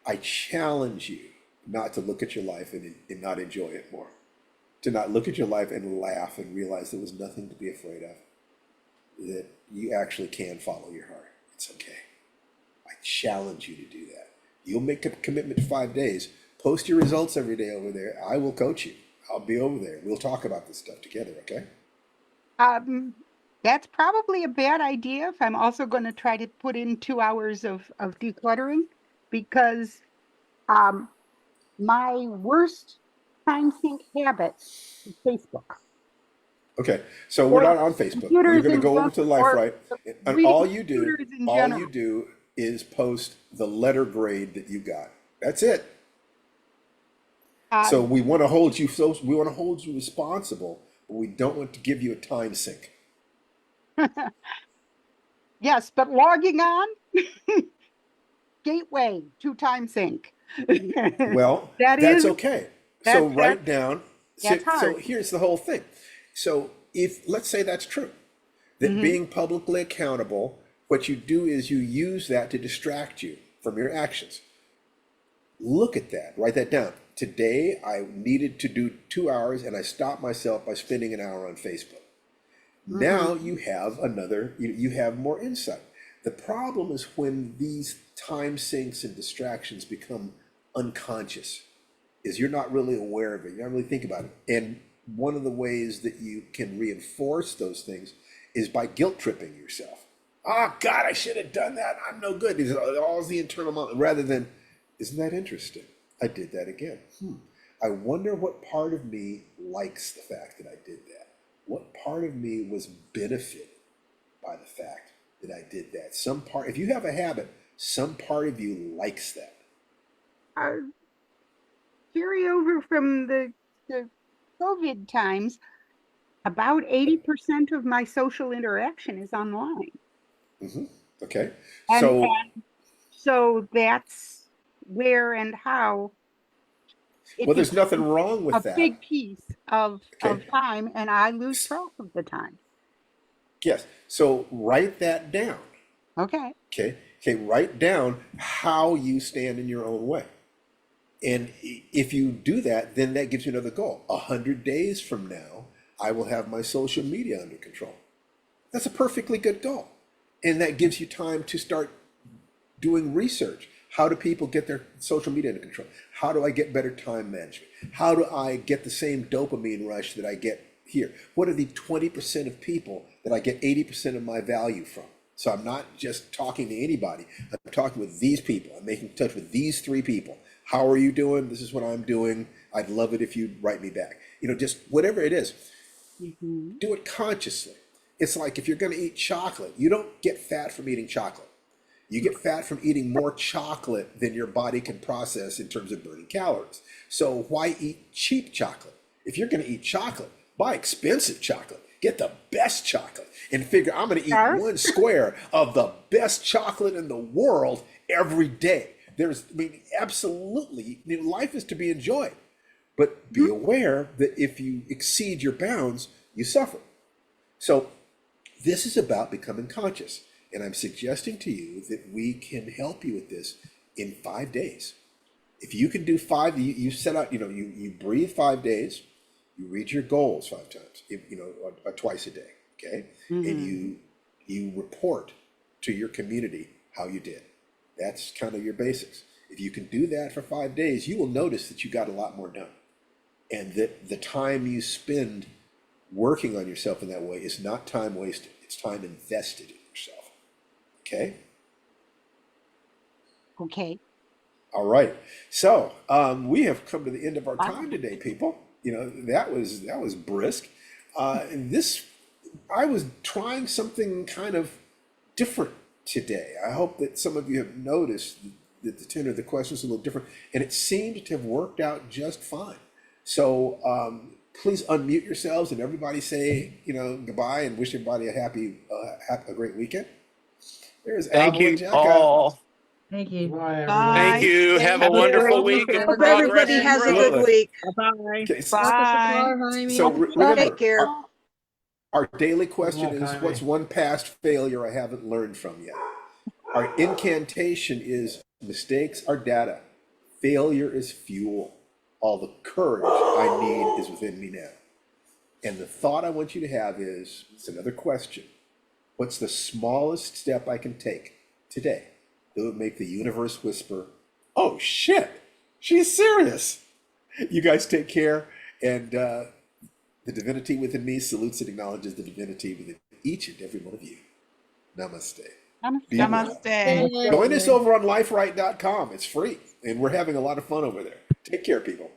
I challenge you not to look at your life and not enjoy it more. To not look at your life and laugh and realize there was nothing to be afraid of. That you actually can follow your heart. It's okay. I challenge you to do that. You'll make a commitment to 5 days. Post your results every day over there. I will coach you. I'll be over there. We'll talk about this stuff together, okay?
That's probably a bad idea if I'm also going to try to put in 2 hours of decluttering, because my worst time sink habit is Facebook.
Okay, so we're
Or
not on Facebook. You're
computers
going to
in
go over
general,
to
or
Lifewrite, and
reading
all you
computers in
do
general.
is post the letter grade that you got. That's it. So
Um,
we want to hold you responsible, but we don't want to give you a time sink.
yes, but logging on, gateway to time sink.
Well,
That
that's
is
okay. So write down.
that's
So
hard.
here's the whole thing. So if let's say that's true, that being publicly accountable, what you do is you use that to distract you from your actions. Look at that. Write that down. Today I needed to do 2 hours, and I stopped myself by spending an hour on Facebook. Now you have you have more insight. The problem is when these time sinks and distractions become unconscious, is you're not really aware of it, you don't really think about it. And one of the ways that you can reinforce those things is by guilt tripping yourself. Oh God, I should have done that. I'm no good. These are all the internal monologue, rather than, isn't that interesting? I did that again. I wonder what part of me likes the fact that I did that. What part of me was benefited by the fact that I did that? Some part, if you have a habit, some part of you likes that.
Carry over from the COVID times, about 80% of my social interaction is online.
Okay,
And so that's where and how it
well, there's
becomes
nothing wrong with
a
that.
big piece of
Okay.
time, and I lose track of the time.
Yes, so write that down.
Okay.
Okay, write down how you stand in your own way. And if you do that, then that gives you another goal. 100 days from now, I will have my social media under control. That's a perfectly good goal. And that gives you time to start doing research. How do people get their social media under control? How do I get better time management? How do I get the same dopamine rush that I get here? What are the 20% of people that I get 80% of my value from? So I'm not just talking to anybody. I'm talking with these people. I'm making touch with these 3 people. How are you doing? This is what I'm doing. I'd love it if you'd write me back. Just whatever it is, do it consciously. It's like if you're going to eat chocolate, you don't get fat from eating chocolate. You get fat from eating more chocolate than your body can process in terms of burning calories. So why eat cheap chocolate? If you're going to eat chocolate, buy expensive chocolate. Get the best chocolate and figure I'm going to eat 1 square of the best chocolate in the world every day. Absolutely, life is to be enjoyed. But be aware that if you exceed your bounds, you suffer. So this is about becoming conscious. And I'm suggesting to you that we can help you with this in 5 days. If you can do 5, you set out, you breathe 5 days, you read your goals 5 times, twice a day, okay? And you report to your community how you did. That's kind of your basics. If you can do that for 5 days, you will notice that you got a lot more done. And that the time you spend working on yourself in that way is not time wasted. It's time invested in yourself. Okay?
Okay.
All right. So we have come to the end of our time today, people. That was brisk. I was trying something kind of different today. I hope that some of you have noticed that the tenor of the questions is a little different, and it seemed to have worked out just fine. So please unmute yourselves and everybody say, goodbye and wish everybody a great weekend. There's
Thank
Avalon
you
Jacka.
all.
Thank you.
Thank you. Have a
Thank you.
wonderful week of
Hope
progress
everybody
and
has a
growth.
good week.
Bye-bye.
Okay,
Park us a
Bye.
car, Jaime.
so remember,
Take care.
our daily question
Good luck,
is, what's
Jaime.
one past failure I haven't learned from yet? Our incantation is, mistakes are data. Failure is fuel. All the courage I need is within me now. And the thought I want you to have is, it's another question. What's the smallest step I can take today that would make the universe whisper, oh shit, she's serious? You guys take care, and the divinity within me salutes and acknowledges the divinity within each and every one of you. Namaste. Be well.
Namaste.
Join us over on lifewriting.com. It's free, and we're having a lot of fun over there. Take care, people.